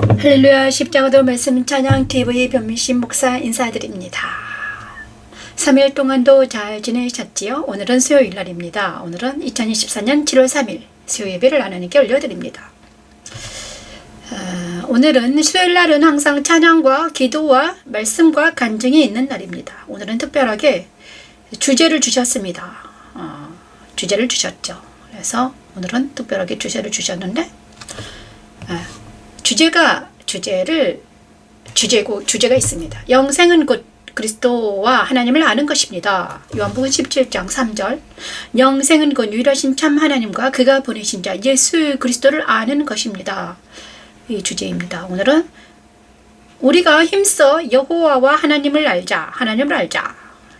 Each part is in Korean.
할렐루야. 십자가도 말씀 찬양 TV 변민신 목사 인사드립니다. 3일 동안도 잘 지내셨지요? 오늘은 수요일 날입니다. 오늘은 2024년 7월 3일 수요 예배를 하나님께 올려드립니다. 오늘은 수요일 날은 항상 찬양과 기도와 말씀과 간증이 있는 날입니다. 오늘은 특별하게 주제를 주셨습니다. 주제를 주셨죠. 그래서 오늘은 특별하게 주제를 주셨는데 주제가 있습니다. 영생은 곧 그리스도와 하나님을 아는 것입니다. 요한복음 17장 3절. 영생은 곧 유일하신 참 하나님과 그가 보내신 자 예수 그리스도를 아는 것입니다. 이 주제입니다. 오늘은 우리가 힘써 여호와와 하나님을 알자.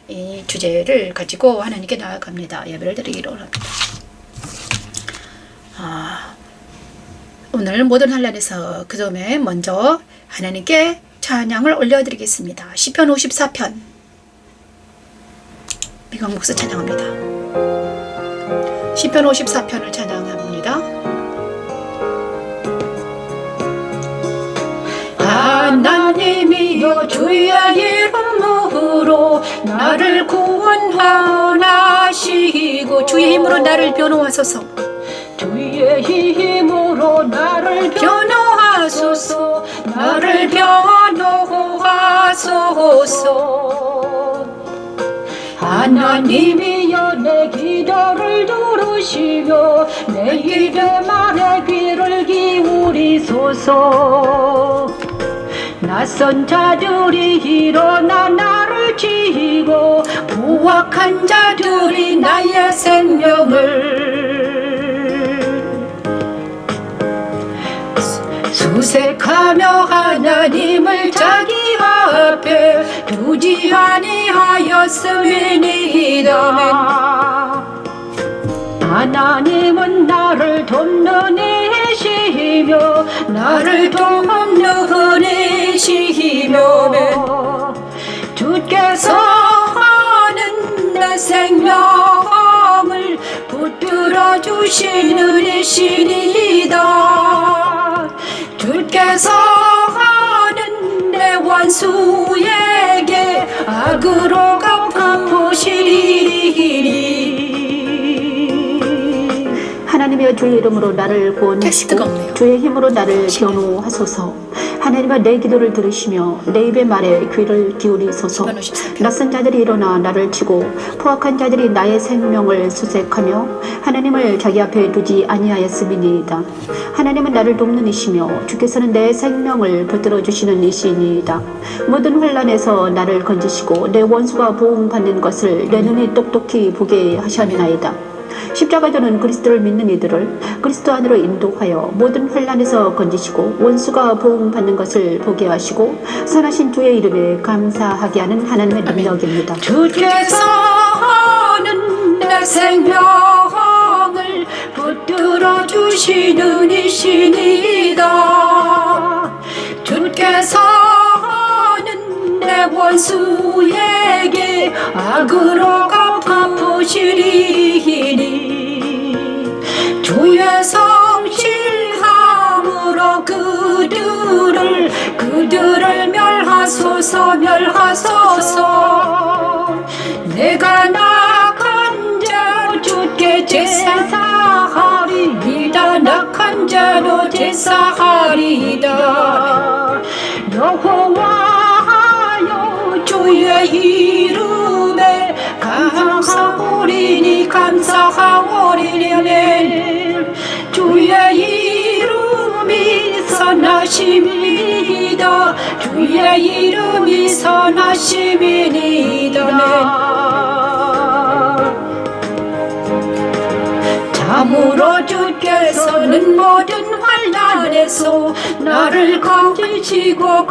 이 주제를 가지고 하나님께 나아갑니다. 예배를 드리기로 합니다. 오늘 모든 환란에서 그 점에 먼저 하나님께 찬양을 올려드리겠습니다. 시편 54편 미강 목사 찬양합니다. 시편 54편을 찬양합니다. 하나님이여 주의 이름으로 나를 구원하시고 주의 힘으로 나를 변호하소서. 주의 힘으로 나를 변호하소서. 나를 변호하소서. 하나님이여 내 기도를 들으시며 내 입의 말에 귀를 기울이소서. 낯선 자들이 일어나 나를 치고 부악한 자들이 나의 생명을 수색하며 하나님을 자기 앞에 두지 아니하였음이니이다. 하나님은 나를 돕는 이시며 나를 돕는 이시며 주께서 하는 내 생명을 붙들어 주시는 이시니이다. 주께서 하는 내 원수에게 악으로 갚으시리니. 하나님의 주의 이름으로 나를 구원하시고 주의 힘으로 나를 변호하소서. 하나님은 내 기도를 들으시며 내 입의 말에 귀를 기울이소서. 낯선 자들이 일어나 나를 치고 포악한 자들이 나의 생명을 수색하며 하나님을 자기 앞에 두지 아니하였음이니이다. 하나님은 나를 돕는 이시며 주께서는 내 생명을 붙들어 주시는 이시니이다. 모든 환란에서 나를 건지시고 내 원수가 보응받는 것을 내 눈이 똑똑히 보게 하셨나이다. 십자가도는 그리스도를 믿는 이들을 그리스도 안으로 인도하여 모든 환란에서 건지시고 원수가 보응받는 것을 보게 하시고 선하신 주의 이름에 감사하게 하는 하나님의 능력입니다. 주께서는 내 생명을 붙들어 주시는 이시니이다. 주께서는 내 원수에게 악으로 갚으시리니. 주의 성실함으로 그들을 멸하소서. 내가 낙한 자로 주께 제사하리이다. 낙한 자로 제사하리이다. 여호와여 주의 이름에 감사하오리니. 주의 이름이 선하심이다. 주의 이름이 선하심이니이다. 참으로 주께서는 모든 환난에서 나를 건지시고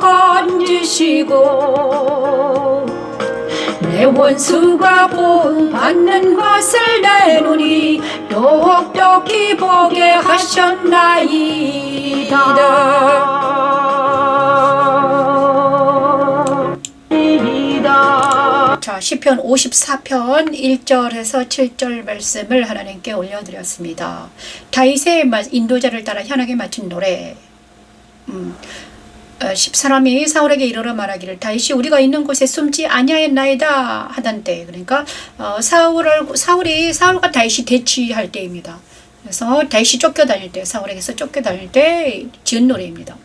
내 원수가 보응받는 것을 내 눈이 똑똑히 보게 하셨나이다. 자, 시편 54편 1절에서 7절 말씀을 하나님께 올려드렸습니다. 다윗의 인도자를 따라 현악에 맞춘 노래. 10사람이 사울에게 이르러 말하기를 다윗이 우리가 있는 곳에 숨지 아니하였나이다 하던 때, 그러니까 사울과 다윗이 대치할 때입니다. 그래서 다윗이 쫓겨다닐 때, 사울에게서 쫓겨다닐 때 지은 노래입니다.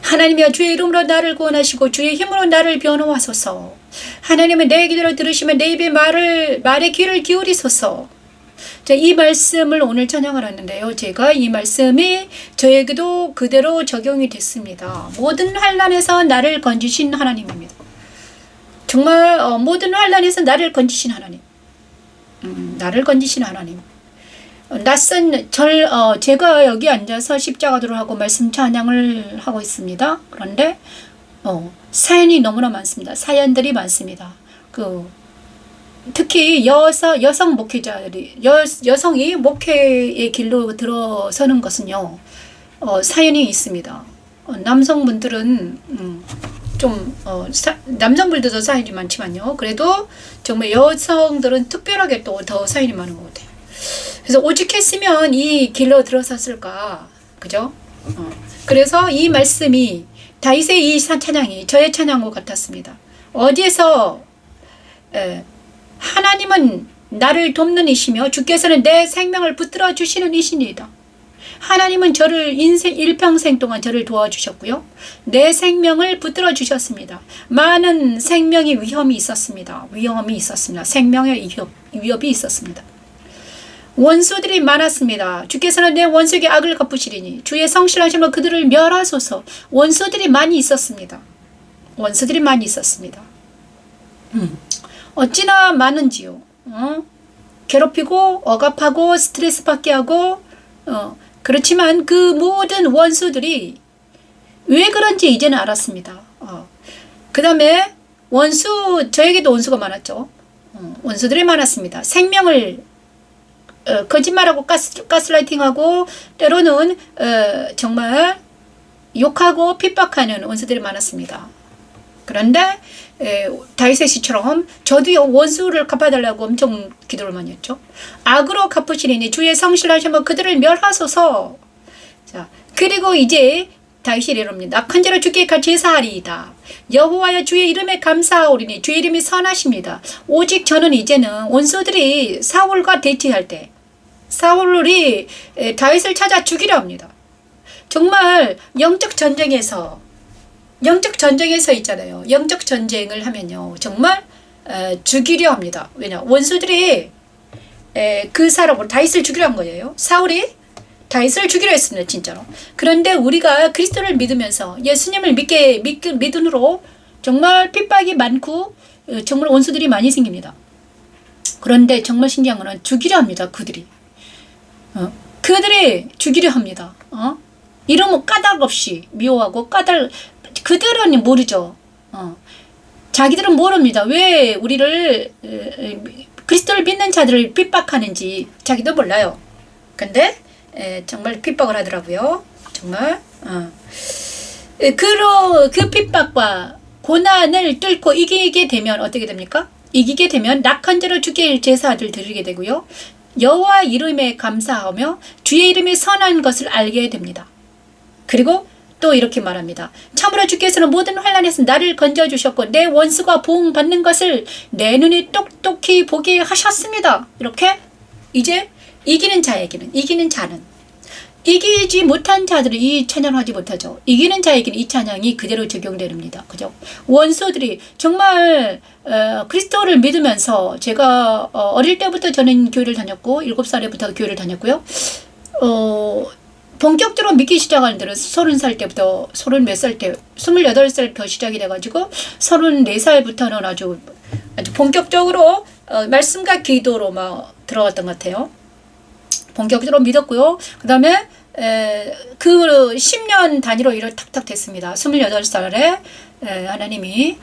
하나님이여 주의 이름으로 나를 구원하시고 주의 힘으로 나를 변호하소서. 하나님은 내 기도를 들으시면 내 입의 말에 귀를 기울이소서. 자, 이 말씀을 오늘 찬양을 하는데요. 제가 이 말씀이 저에게도 그대로 적용이 됐습니다. 모든 환난에서 나를 건지신 하나님입니다. 정말 모든 환난에서 나를 건지신 하나님. 나를 건지신 하나님. 제가 여기 앉아서 십자가도를 하고 말씀 찬양을 하고 있습니다. 그런데 사연이 너무나 많습니다. 사연들이 많습니다. 특히 여성 목회자들이 여성이 목회의 길로 들어서는 것은요, 사연이 있습니다. 남성분들은 남성분들도 사연이 많지만요, 그래도 정말 여성들은 특별하게 또 더 사연이 많은 것 같아요. 그래서 오직했으면 이 길로 들어섰을까, 그죠? 그래서 이 말씀이 다윗의 이 찬양이 저의 찬양과 같았습니다. 어디에서 하나님은 나를 돕는 이시며 주께서는 내 생명을 붙들어 주시는 이시니다. 하나님은 저를 일평생 동안 저를 도와주셨고요. 내 생명을 붙들어 주셨습니다. 많은 생명의 위험이 있었습니다. 생명의 위협이 있었습니다. 원수들이 많았습니다. 주께서는 내 원수에게 악을 갚으시리니 주의 성실하심으로 그들을 멸하소서. 원수들이 많이 있었습니다. 어찌나 많은지요. 괴롭히고 억압하고 스트레스 받게 하고 그렇지만 그 모든 원수들이 왜 그런지 이제는 알았습니다. 그 다음에 저에게도 원수가 많았죠. 원수들이 많았습니다. 생명을 거짓말하고 가스라이팅하고 때로는 정말 욕하고 핍박하는 원수들이 많았습니다. 그런데 다윗의 시처럼 저도 원수를 갚아달라고 엄청 기도를 많이 했죠. 악으로 갚으시리니 주의 성실하시면 그들을 멸하소서. 자, 그리고 이제 다윗이 이르옵니다. 악한 자로 주께 제사하리이다. 여호와여 주의 이름에 감사하오리니 주의 이름이 선하십니다. 오직 저는 이제는 원수들이 사울과 대치할 때 사울이 다윗을 찾아 죽이려 합니다. 정말 영적 전쟁에서 있잖아요. 영적 전쟁을 하면요, 정말 죽이려 합니다. 왜냐, 원수들이 그 사람을 다윗을 죽이려 한 거예요. 사울이 다윗을 죽이려 했습니다, 진짜로. 그런데 우리가 그리스도를 믿으면서 예수님을 믿음으로 정말 핍박이 많고 정말 원수들이 많이 생깁니다. 그런데 정말 신기한 거는 죽이려 합니다. 그들이 죽이려 합니다. 이러면 까닭 없이 미워하고 그들은 모르죠. 자기들은 모릅니다. 왜 우리를 그리스도를 믿는 자들을 핍박하는지 자기도 몰라요. 근데 정말 핍박을 하더라고요. 정말 그 핍박과 고난을 뚫고 이기게 되면 어떻게 됩니까? 이기게 되면 낙한 자로 주께 제사를 드리게 되고요. 여호와 이름에 감사하며 주의 이름이 선한 것을 알게 됩니다. 그리고 또 이렇게 말합니다. 참으로 주께서는 모든 환난에서 나를 건져주셨고 내 원수가 보응받는 것을 내 눈이 똑똑히 보게 하셨습니다. 이렇게 이제 이기는 자는 이기지 못한 자들은 이 찬양을 하지 못하죠. 이기는 자에게는 이 찬양이 그대로 적용됩니다. 그죠? 원수들이 정말 그리스도를 믿으면서 제가 어릴 때부터 저는 교회를 다녔고 7살부터 교회를 다녔고요. 본격적으로 믿기 시작하는 데는 30살 때부터 28살부터 시작이 돼가지고 34살부터는 아주 본격적으로 말씀과 기도로 막 들어갔던 것 같아요. 본격적으로 믿었고요. 그 다음에 그 10년 단위로 일을 탁탁 됐습니다. 28살에 하나님이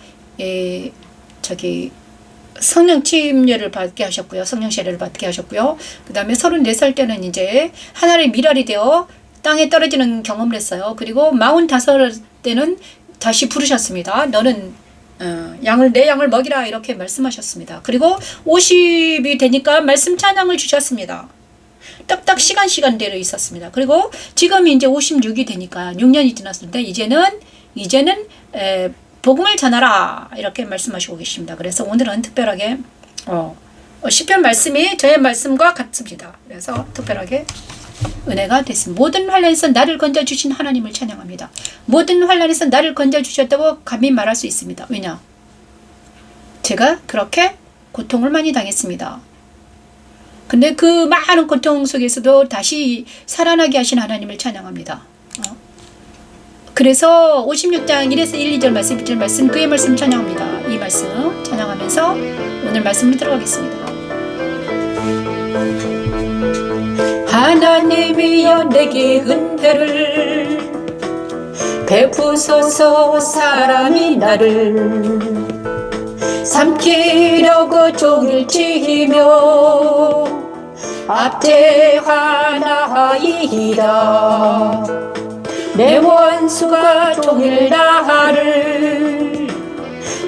성령 침례를 받게 하셨고요. 성령 세례를 받게 하셨고요. 그 다음에 34살 때는 이제 하나님의 미랄이 되어 땅에 떨어지는 경험을 했어요. 그리고 45 때는 다시 부르셨습니다. 너는 내 양을 먹이라 이렇게 말씀하셨습니다. 그리고 50이 되니까 말씀 찬양을 주셨습니다. 딱딱 시간대로 있었습니다. 그리고 지금 이제 56이 되니까 6년이 지났는데 이제는 복음을 전하라 이렇게 말씀하시고 계십니다. 그래서 오늘은 특별하게 시편 말씀이 저의 말씀과 같습니다. 그래서 특별하게 은혜가 됐습니다. 모든 환난에서 나를 건져주신 하나님을 찬양합니다. 모든 환난에서 나를 건져주셨다고 감히 말할 수 있습니다. 왜냐? 제가 그렇게 고통을 많이 당했습니다. 근데 그 많은 고통 속에서도 다시 살아나게 하신 하나님을 찬양합니다. 그래서 56장 1에서 1, 2절 말씀, 2절 말씀, 그의 말씀 찬양합니다. 이 말씀 찬양하면서 오늘 말씀을 들어가겠습니다. 하나님이여 내게 은혜를 베푸소서. 사람이 나를 삼키려고 종일 치며 압제하나이다. 내 원수가 종일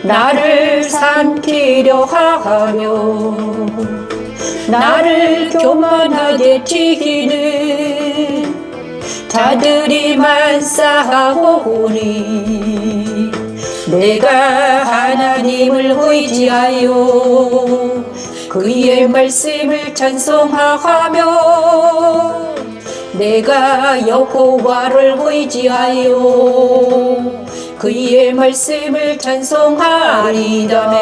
나를 삼키려 하며 나를 교만하게 치기는 자들이 만사하오니 내가 하나님을 의지하여 그의 말씀을 찬송하며 내가 여호와를 의지하여 그의 말씀을 찬송하리다.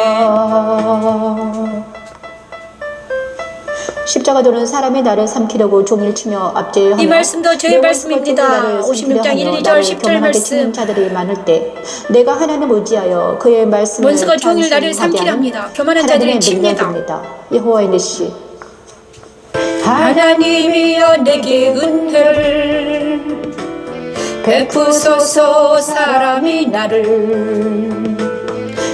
십자가 도는 사람이 나를 삼키려고 종일 치며 압제하며 이 말씀도 저의 말씀입니다. 56장 1, 2절 10절 말씀. 자들이 많을 때 내가 하나님 의지하여 그의 말씀을 원수가 종일 나를 삼키려 합니다. 교만한 자들을 칩니다. 여호와의 내시 하나님이여 내게 은혜를 베푸소서. 사람이 나를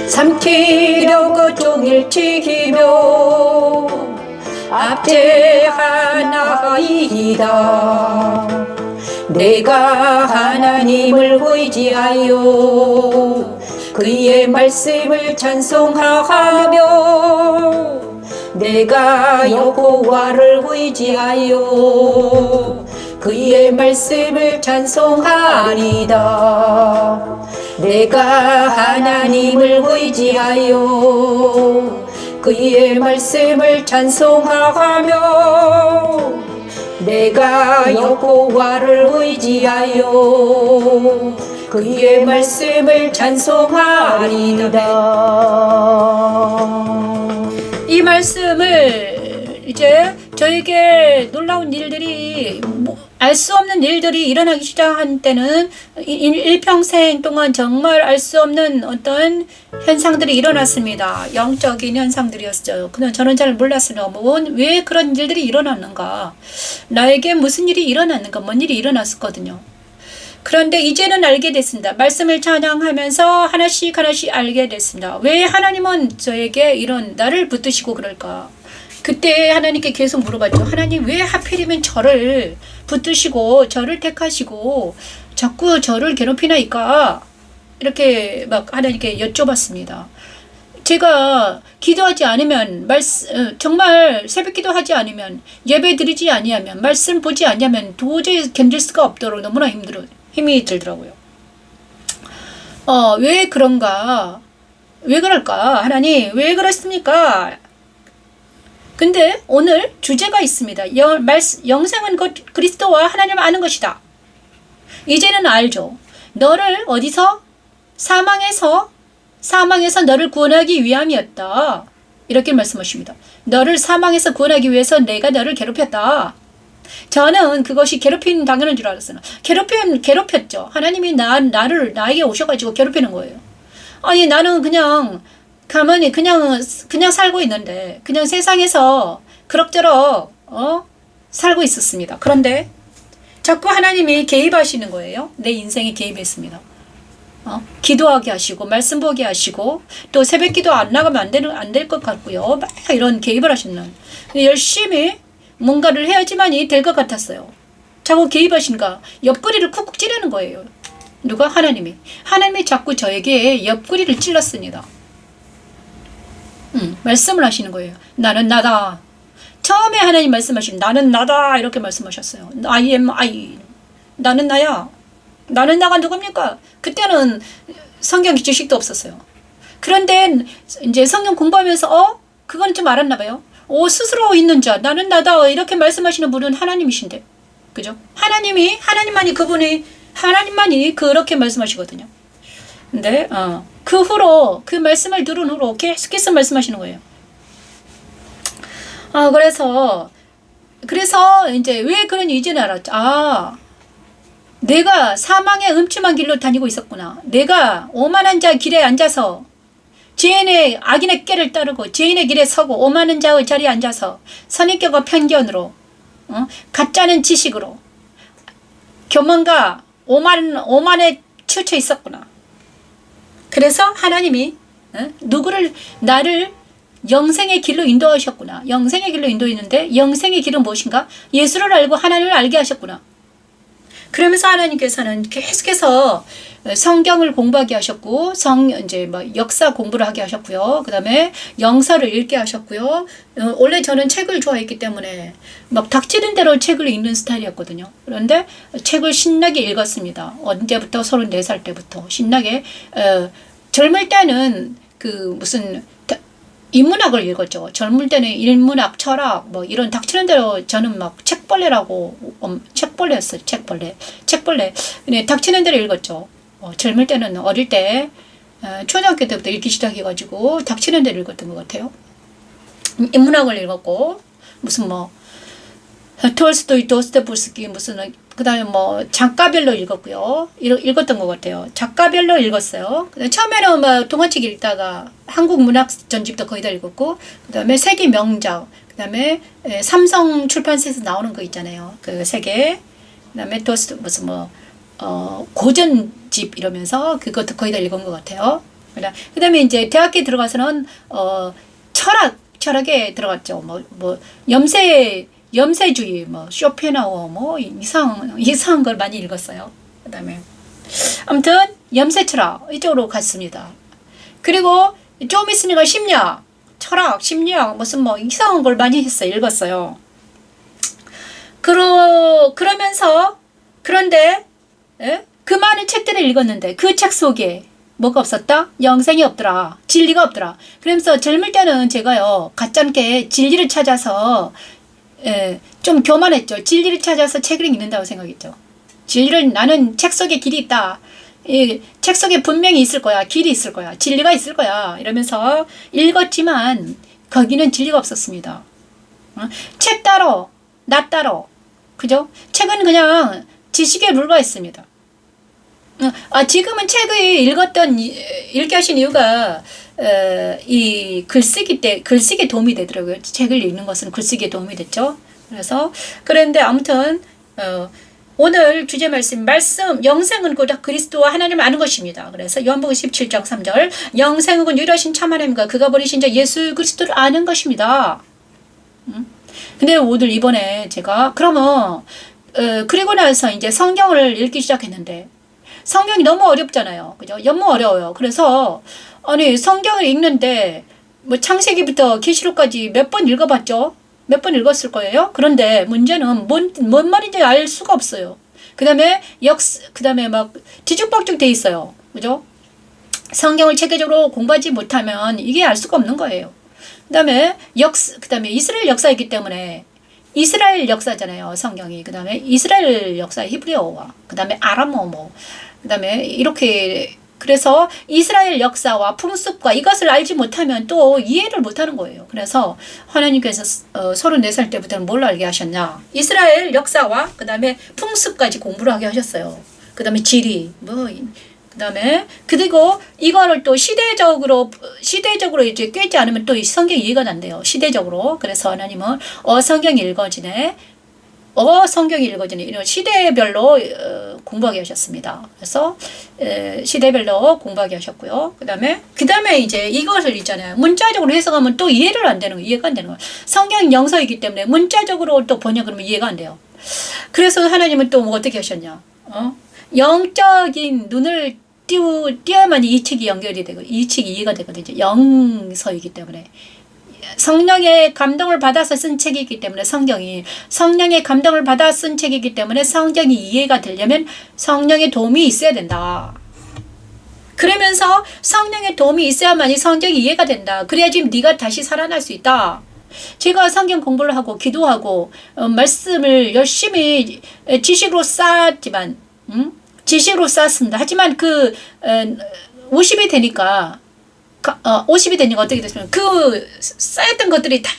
삼키려고 종일 치며 압제하나이다. 내가 하나님을 의지하여 그의 말씀을 찬송하며 내가 여호와를 의지하여 그의 말씀을 찬송하리다. 내가 하나님을 의지하여 그의 말씀을 찬송하며 내가 여호와를 의지하여 그의 말씀을 찬송하리다. 이 말씀을 이제 저에게 놀라운 일들이 알 수 없는 일들이 일어나기 시작한 때는 일평생 동안 정말 알 수 없는 어떤 현상들이 일어났습니다. 영적인 현상들이었어요. 그냥 저는 잘 몰랐어요. 왜 그런 일들이 일어났는가? 나에게 무슨 일이 일어났는가? 뭔 일이 일어났었거든요. 그런데 이제는 알게 됐습니다. 말씀을 찬양하면서 하나씩 알게 됐습니다. 왜 하나님은 저에게 이런 나를 붙드시고 그럴까? 그때 하나님께 계속 물어봤죠. 하나님 왜 하필이면 저를 붙드시고 저를 택하시고 자꾸 저를 괴롭히나이까? 이렇게 막 하나님께 여쭤봤습니다. 제가 기도하지 않으면 정말 새벽기도 하지 않으면 예배 드리지 아니하면 말씀 보지 아니하면 도저히 견딜 수가 없도록 너무나 힘이 들더라고요. 왜 그런가? 왜 그럴까? 하나님 왜 그렇습니까? 근데 오늘 주제가 있습니다. 영생은 곧 그리스도와 하나님을 아는 것이다. 이제는 알죠. 너를 어디서? 사망에서 너를 구원하기 위함이었다. 이렇게 말씀하십니다. 너를 사망에서 구원하기 위해서 내가 너를 괴롭혔다. 저는 그것이 괴롭힘 당연한 줄 알았어요. 괴롭혔죠. 하나님이 나에게 오셔가지고 괴롭히는 거예요. 아니 나는 그냥 가만히 그냥 살고 있는데 그냥 세상에서 그럭저럭 살고 있었습니다. 그런데 자꾸 하나님이 개입하시는 거예요. 내 인생에 개입했습니다. 기도하게 하시고 말씀 보게 하시고 또 새벽기도 안 나가면 안 될 것 같고요. 막 이런 개입을 하시는 열심히 뭔가를 해야지만이 될 것 같았어요. 자꾸 개입하신가 옆구리를 쿡쿡 찌르는 거예요. 누가? 하나님이 자꾸 저에게 옆구리를 찔렀습니다. 말씀을 하시는 거예요. 나는 나다. 처음에 하나님 말씀하신 나는 나다 이렇게 말씀하셨어요. I am I. 나는 나야. 나는 나가 누굽니까? 그때는 성경 지식도 없었어요. 그런데 이제 성경 공부하면서 그건 좀 알았나 봐요. 스스로 있는 자 나는 나다 이렇게 말씀하시는 분은 하나님이신데, 그죠? 하나님만이 그렇게 말씀하시거든요. 근데 그 후로 그 말씀을 들은 후로 계속해서 말씀하시는 거예요. 그래서 이제 왜 그런 이제는 알았죠. 내가 사망의 음침한 길로 다니고 있었구나. 내가 오만한 자 길에 앉아서 죄인의 악인의 꾀를 따르고 죄인의 길에 서고 오만한 자의 자리에 앉아서 선입견과 편견으로 가짜는 지식으로 교만과 오만에 치우쳐 있었구나. 그래서 하나님이 나를 영생의 길로 인도하셨구나. 영생의 길로 인도했는데 영생의 길은 무엇인가? 예수를 알고 하나님을 알게 하셨구나. 그러면서 하나님께서는 계속해서 성경을 공부하게 하셨고, 이제 역사 공부를 하게 하셨고요. 그 다음에 영서를 읽게 하셨고요. 원래 저는 책을 좋아했기 때문에 닥치는 대로 책을 읽는 스타일이었거든요. 그런데 책을 신나게 읽었습니다. 언제부터? 34살 때부터 신나게. 젊을 때는 인문학을 읽었죠. 젊을 때는 인문학, 철학, 이런 닥치는 대로 저는 책벌레였어요. 책벌레. 근데 닥치는 대로 읽었죠. 젊을 때는 어릴 때, 초등학교 때부터 읽기 시작해가지고 닥치는 대로 읽었던 것 같아요. 인문학을 읽었고, 톨스토이, 도스토옙스키, 그 다음에 작가별로 읽었고요. 읽었던 것 같아요. 작가별로 읽었어요. 처음에는 동화책 읽다가 한국 문학 전집도 거의 다 읽었고, 그 다음에 세계 명작, 그 다음에 삼성 출판사에서 나오는 거 있잖아요. 그 세계, 그 다음에 고전집 이러면서 그것도 거의 다 읽은 것 같아요. 그 다음에 이제 대학교에 들어가서는 철학에 들어갔죠. 염세주의, 쇼펜하우어, 이상한 걸 많이 읽었어요. 그 다음에, 아무튼, 염세철학, 이쪽으로 갔습니다. 그리고, 좀 있으니까 심리학, 철학, 심리학, 이상한 걸 많이 읽었어요. 그런데, 그 많은 책들을 읽었는데, 그 책 속에 뭐가 없었다? 영생이 없더라. 진리가 없더라. 그러면서 젊을 때는 제가요, 가짜게 진리를 찾아서, 좀 교만했죠. 진리를 찾아서 책을 읽는다고 생각했죠. 나는 책 속에 길이 있다. 책 속에 분명히 있을 거야. 길이 있을 거야. 진리가 있을 거야. 이러면서 읽었지만 거기는 진리가 없었습니다. 책 따로, 나 따로. 그죠? 책은 그냥 지식에 불과했습니다. 지금은 책을 읽게 하신 이유가 이 글쓰기에 도움이 되더라고요. 책을 읽는 것은 글쓰기에 도움이 됐죠. 그런데 아무튼 오늘 주제 말씀 영생은 곧 그리스도와 하나님을 아는 것입니다. 그래서 요한복음 17장 3절 영생은 곧 유일하신 참 하나님과 그가 보내신 자 예수 그리스도를 아는 것입니다. 근데 오늘 이번에 제가 그러면 그리고 나서 이제 성경을 읽기 시작했는데 성경이 너무 어렵잖아요. 그죠? 너무 어려워요. 그래서 성경을 읽는데 창세기부터 계시록까지 몇 번 읽어봤죠? 몇 번 읽었을 거예요. 그런데 문제는 뭔 말인지 알 수가 없어요. 그다음에 뒤죽박죽 돼 있어요. 그죠? 성경을 체계적으로 공부하지 못하면 이게 알 수가 없는 거예요. 그다음에 이스라엘 역사이기 때문에 이스라엘 역사잖아요. 성경이. 그다음에 이스라엘 역사 히브리어와 그다음에 아람어 그다음에 이렇게 그래서 이스라엘 역사와 풍습과 이것을 알지 못하면 또 이해를 못하는 거예요. 그래서 하나님께서 34살 때부터는 뭘 알게 하셨냐? 이스라엘 역사와 그 다음에 풍습까지 공부를 하게 하셨어요. 그 다음에 지리 그 다음에 그리고 이거를 또 시대적으로 이제 꿰지 않으면 또 이 성경이 이해가 안 돼요. 시대적으로. 그래서 하나님은 성경이 읽어지네. 이런 시대별로 공부하게 하셨습니다. 그래서 시대별로 공부하게 하셨고요. 그다음에 이제 이것을 있잖아요. 문자적으로 해석하면 또 이해가 안 되는 거예요. 성경 영서이기 때문에 문자적으로 또 번역하면 이해가 안 돼요. 그래서 하나님은 또 어떻게 하셨냐? 영적인 눈을 띄어야만 이 책이 연결이 되고 이 책이 이해가 되거든요. 영서이기 때문에 성령의 감동을 받아서 쓴 책이기 때문에 성령의 감동을 받아 쓴 책이기 때문에 성경이 이해가 되려면 성령의 도움이 있어야 된다. 그러면서 성령의 도움이 있어야만이 성경이 이해가 된다. 그래야지 네가 다시 살아날 수 있다. 제가 성경 공부를 하고 기도하고 말씀을 열심히 지식으로 쌓았지만 지식으로 쌓았습니다. 하지만 50이 되니까 50이 되니까 어떻게 됐으면 그 쌓였던 것들이 다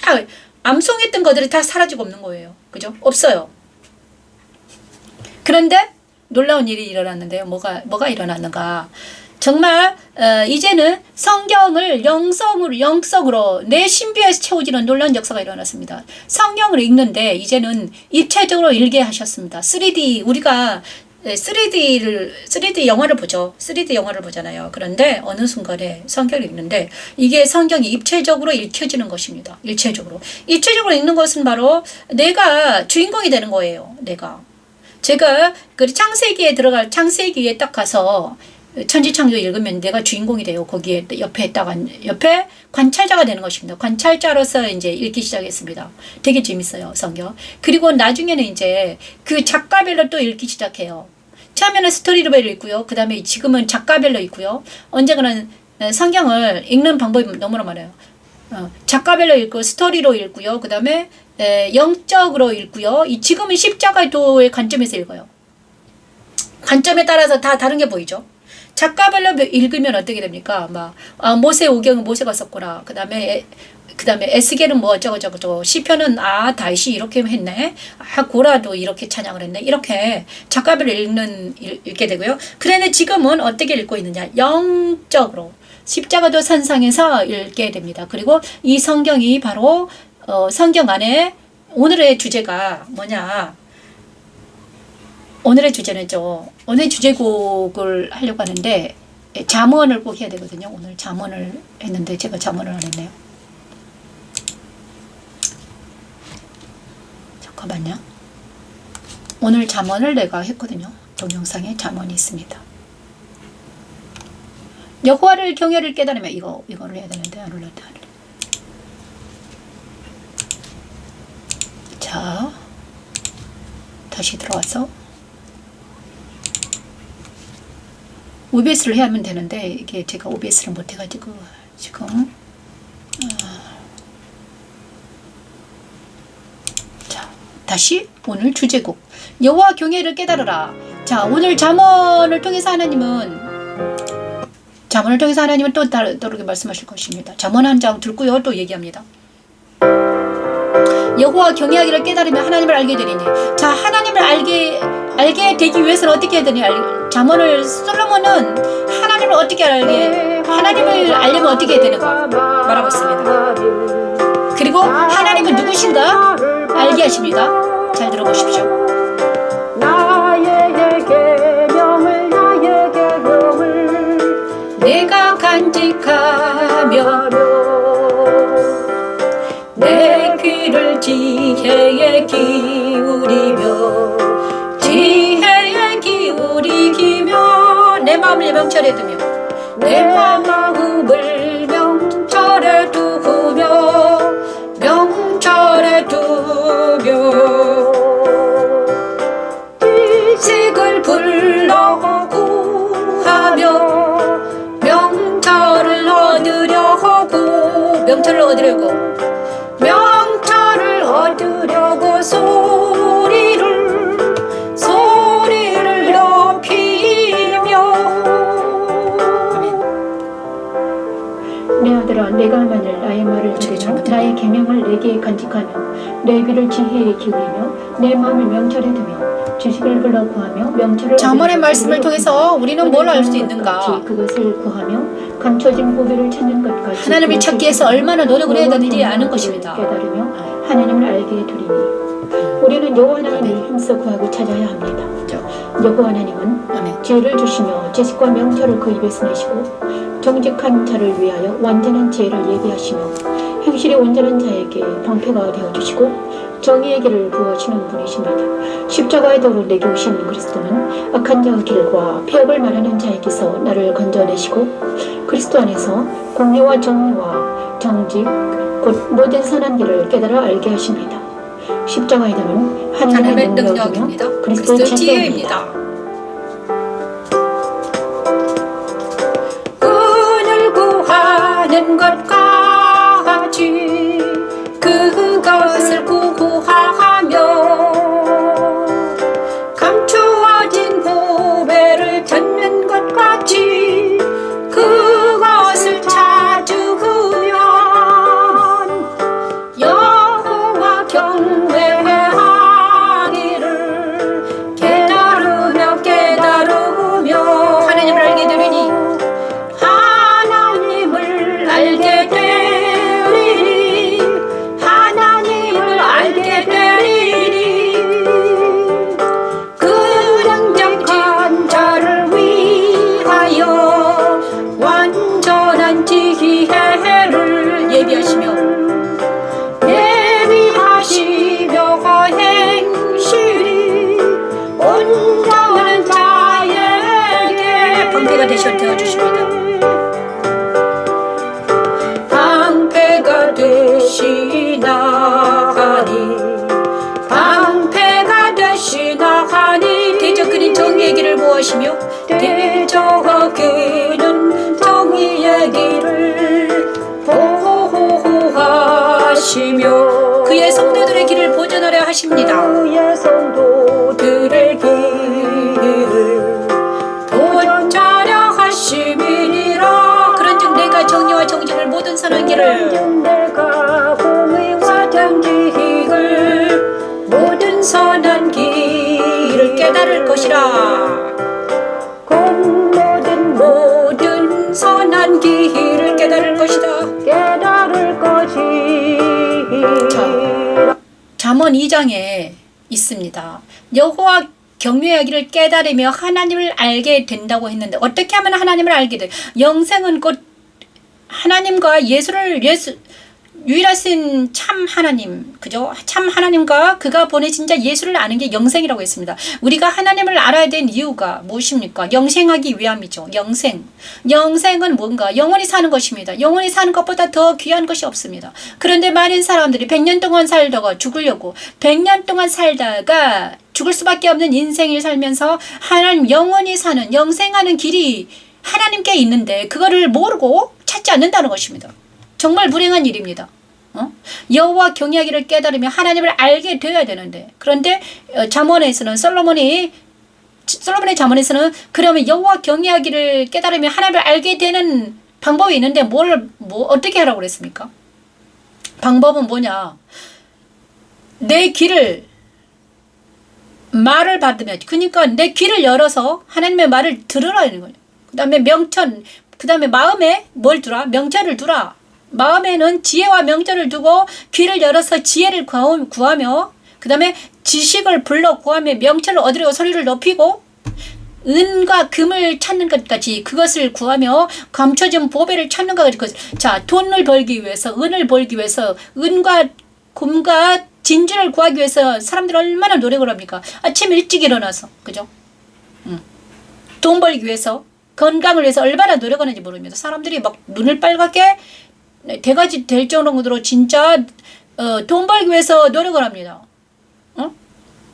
암송했던 것들이 다 사라지고 없는 거예요. 그죠? 없어요. 그런데 놀라운 일이 일어났는데요. 뭐가 일어났는가? 정말 이제는 성경을 영성으로 내 신비에서 채워지는 놀라운 역사가 일어났습니다. 성경을 읽는데 이제는 입체적으로 읽게 하셨습니다. 3D 우리가 3D 영화를 보죠. 3D 영화를 보잖아요. 그런데 어느 순간에 성경을 읽는데 이게 성경이 입체적으로 읽혀지는 것입니다. 입체적으로 읽는 것은 바로 내가 주인공이 되는 거예요. 제가 그 창세기에 딱 가서 천지창조 읽으면 내가 주인공이 돼요. 거기에 옆에 관찰자가 되는 것입니다. 관찰자로서 이제 읽기 시작했습니다. 되게 재밌어요, 성경. 그리고 나중에는 이제 그 작가별로 또 읽기 시작해요. 처음에는 스토리로 읽고요. 그 다음에 지금은 작가별로 읽고요. 언젠가는 성경을 읽는 방법이 너무나 많아요. 작가별로 읽고 스토리로 읽고요. 그 다음에 영적으로 읽고요. 지금은 십자가도의 관점에서 읽어요. 관점에 따라서 다 다른 게 보이죠. 작가별로 읽으면 어떻게 됩니까? 모세 오경은 모세가 썼구나. 그 다음에 에스겔은 뭐 어쩌고 시편은 다윗이 이렇게 했네. 고라도 이렇게 찬양을 했네. 이렇게 작가별로 읽게 되고요. 그런데 지금은 어떻게 읽고 있느냐? 영적으로 십자가도 산상에서 읽게 됩니다. 그리고 이 성경이 바로 성경 안에 오늘의 주제가 뭐냐? 오늘의 주제는죠. 오늘 주제곡을 하려고 하는데 잠언을 꼭 해야 되거든요. 오늘 잠언을 했는데 제가 잠언을 안 했네요. 잠깐만요. 오늘 잠언을 내가 했거든요. 동영상에 잠언이 있습니다. 여호와를 경외를 깨달으면 이거를 해야 되는데 안 올랐다. 자, 다시 들어와서 OBS를 해야 하면 되는데 이게 제가 OBS를 못 해가지고 지금 자, 다시 오늘 주제곡 여호와 경외를 깨달으라. 자, 오늘 잠언을 통해서 하나님은 또 다르게 말씀하실 것입니다. 잠언 한 장 들고요. 또 얘기합니다. 여호와 경외하기를 깨달으면 하나님을 알게 되리니. 자, 하나님을 알게 되기 위해서는 어떻게 해야 되니? 솔로몬은 하나님을 알려면 어떻게 해야 되는가 말하고 있습니다. 그리고 하나님은 누구신가 알게 하십니다. 잘 들어보십시오. 나의 계명을 내가 간직하며 내 귀를 지혜에 기울이며 내 마음을 명철에 두며 이색을 불러 구하며 명철을 얻으려고 소리를 높이며. 내 아들아, 내가 만일 나의 말을 들으며 나의 계명을 내게 간직하며 내 귀를 지혜에 기울이며 내 마음을 명철에 두며 지식을 불러 구하며 명철을 잠언의 말씀을 통해서 우리는 뭘 알 수 있는가? 그것을 구하며 감춰진 보배를 찾는 것 같이 하나님을 찾기 위해서 얼마나 노력을 해야 되는지 아는 것입니다. 깨달으며 하나님을 알게 되리니 우리는 여호와 하나님을 힘써 구하고 찾아야 합니다. 여호와 하나님은 지혜를 주시며 지식과 명철을 그 입에서 내시고 정직한 자를 위하여 완전한 지혜를 예비하시며 행실이 온전한 자에게 방패가 되어주시고 정의의 길을 부어주시는 분이십니다. 십자가의 도로 내게 오신 그리스도는 악한 자의 길과 폐역을 말하는 자에게서 나를 건져내시고 그리스도 안에서 공의와 정의와 정직, 곧 모든 선한 길을 깨달아 알게 하십니다. 십자가에 담은 하나님의 능력이며 그리스도의 지혜입니다. 은을 구하는 것까지 그것을 구하며 감추어진 보배를 찾는 것까지 그것을 찾으면 여호와 경외하기를 깨달으며 하나님을 알게 되리니 하나님을 알게 되리니 하나님을 알게 되리니 그 능력한 자를 위하여 완전한 지혜를 예비하시며 행실이 온전한 자에게 방패가 되어주십니다. 방패가 되시나 하니 대적그는 정의의 길을 보시며 대적그는 정의의 길을 보호하시며 그의 성도들의 길을 보존하려 하십니다. 그의 성도들의 길을 보존하려 하심이니라. 그런즉 내가 정의와 정직을 모든 선한 길을 모든 선한 길을 깨달을 것이라. 모든 선한 길을 깨달을 것이다. 잠언 2장에 있습니다. 여호와 경외하기를 깨달으며 하나님을 알게 된다고 했는데 어떻게 하면 하나님을 알게 돼? 영생은 곧 하나님과 유일하신 참 하나님, 그죠? 참 하나님과 그가 보내신 자 예수를 아는 게 영생이라고 했습니다. 우리가 하나님을 알아야 된 이유가 무엇입니까? 영생하기 위함이죠. 영생은 뭔가? 영원히 사는 것입니다. 영원히 사는 것보다 더 귀한 것이 없습니다. 그런데 많은 사람들이 100년 동안 살다가 죽으려고 100년 동안 살다가 죽을 수밖에 없는 인생을 살면서 하나님 영원히 사는 영생하는 길이 하나님께 있는데 그거를 모르고 찾지 않는다는 것입니다. 정말 불행한 일입니다. 여호와 경외하기를 깨달으며 하나님을 알게 되어야 되는데 그런데 잠언에서는 솔로몬의 잠언에서는 그러면 여호와 경외하기를 깨달으며 하나님을 알게 되는 방법이 있는데 어떻게 하라고 그랬습니까? 방법은 뭐냐? 내 귀를 말을 받으면 그러니까 내 귀를 열어서 하나님의 말을 들으라는 거예요. 그 다음에 마음에 뭘 두라? 명철을 두라. 마음에는 지혜와 명철을 두고 귀를 열어서 지혜를 구하며 그 다음에 지식을 불러 구하며 명철을 얻으려고 소리를 높이고 은과 금을 찾는 것까지 그것을 구하며 감춰진 보배를 찾는 것까지. 자, 돈을 벌기 위해서 은을 벌기 위해서 은과 금과 진주를 구하기 위해서 사람들이 얼마나 노력을 합니까? 아침 일찍 일어나서 그죠? 돈 벌기 위해서 건강을 위해서 얼마나 노력하는지 모릅니다. 사람들이 막 눈을 빨갛게 대가지 될 정도로 진짜 돈 벌기 위해서 노력을 합니다.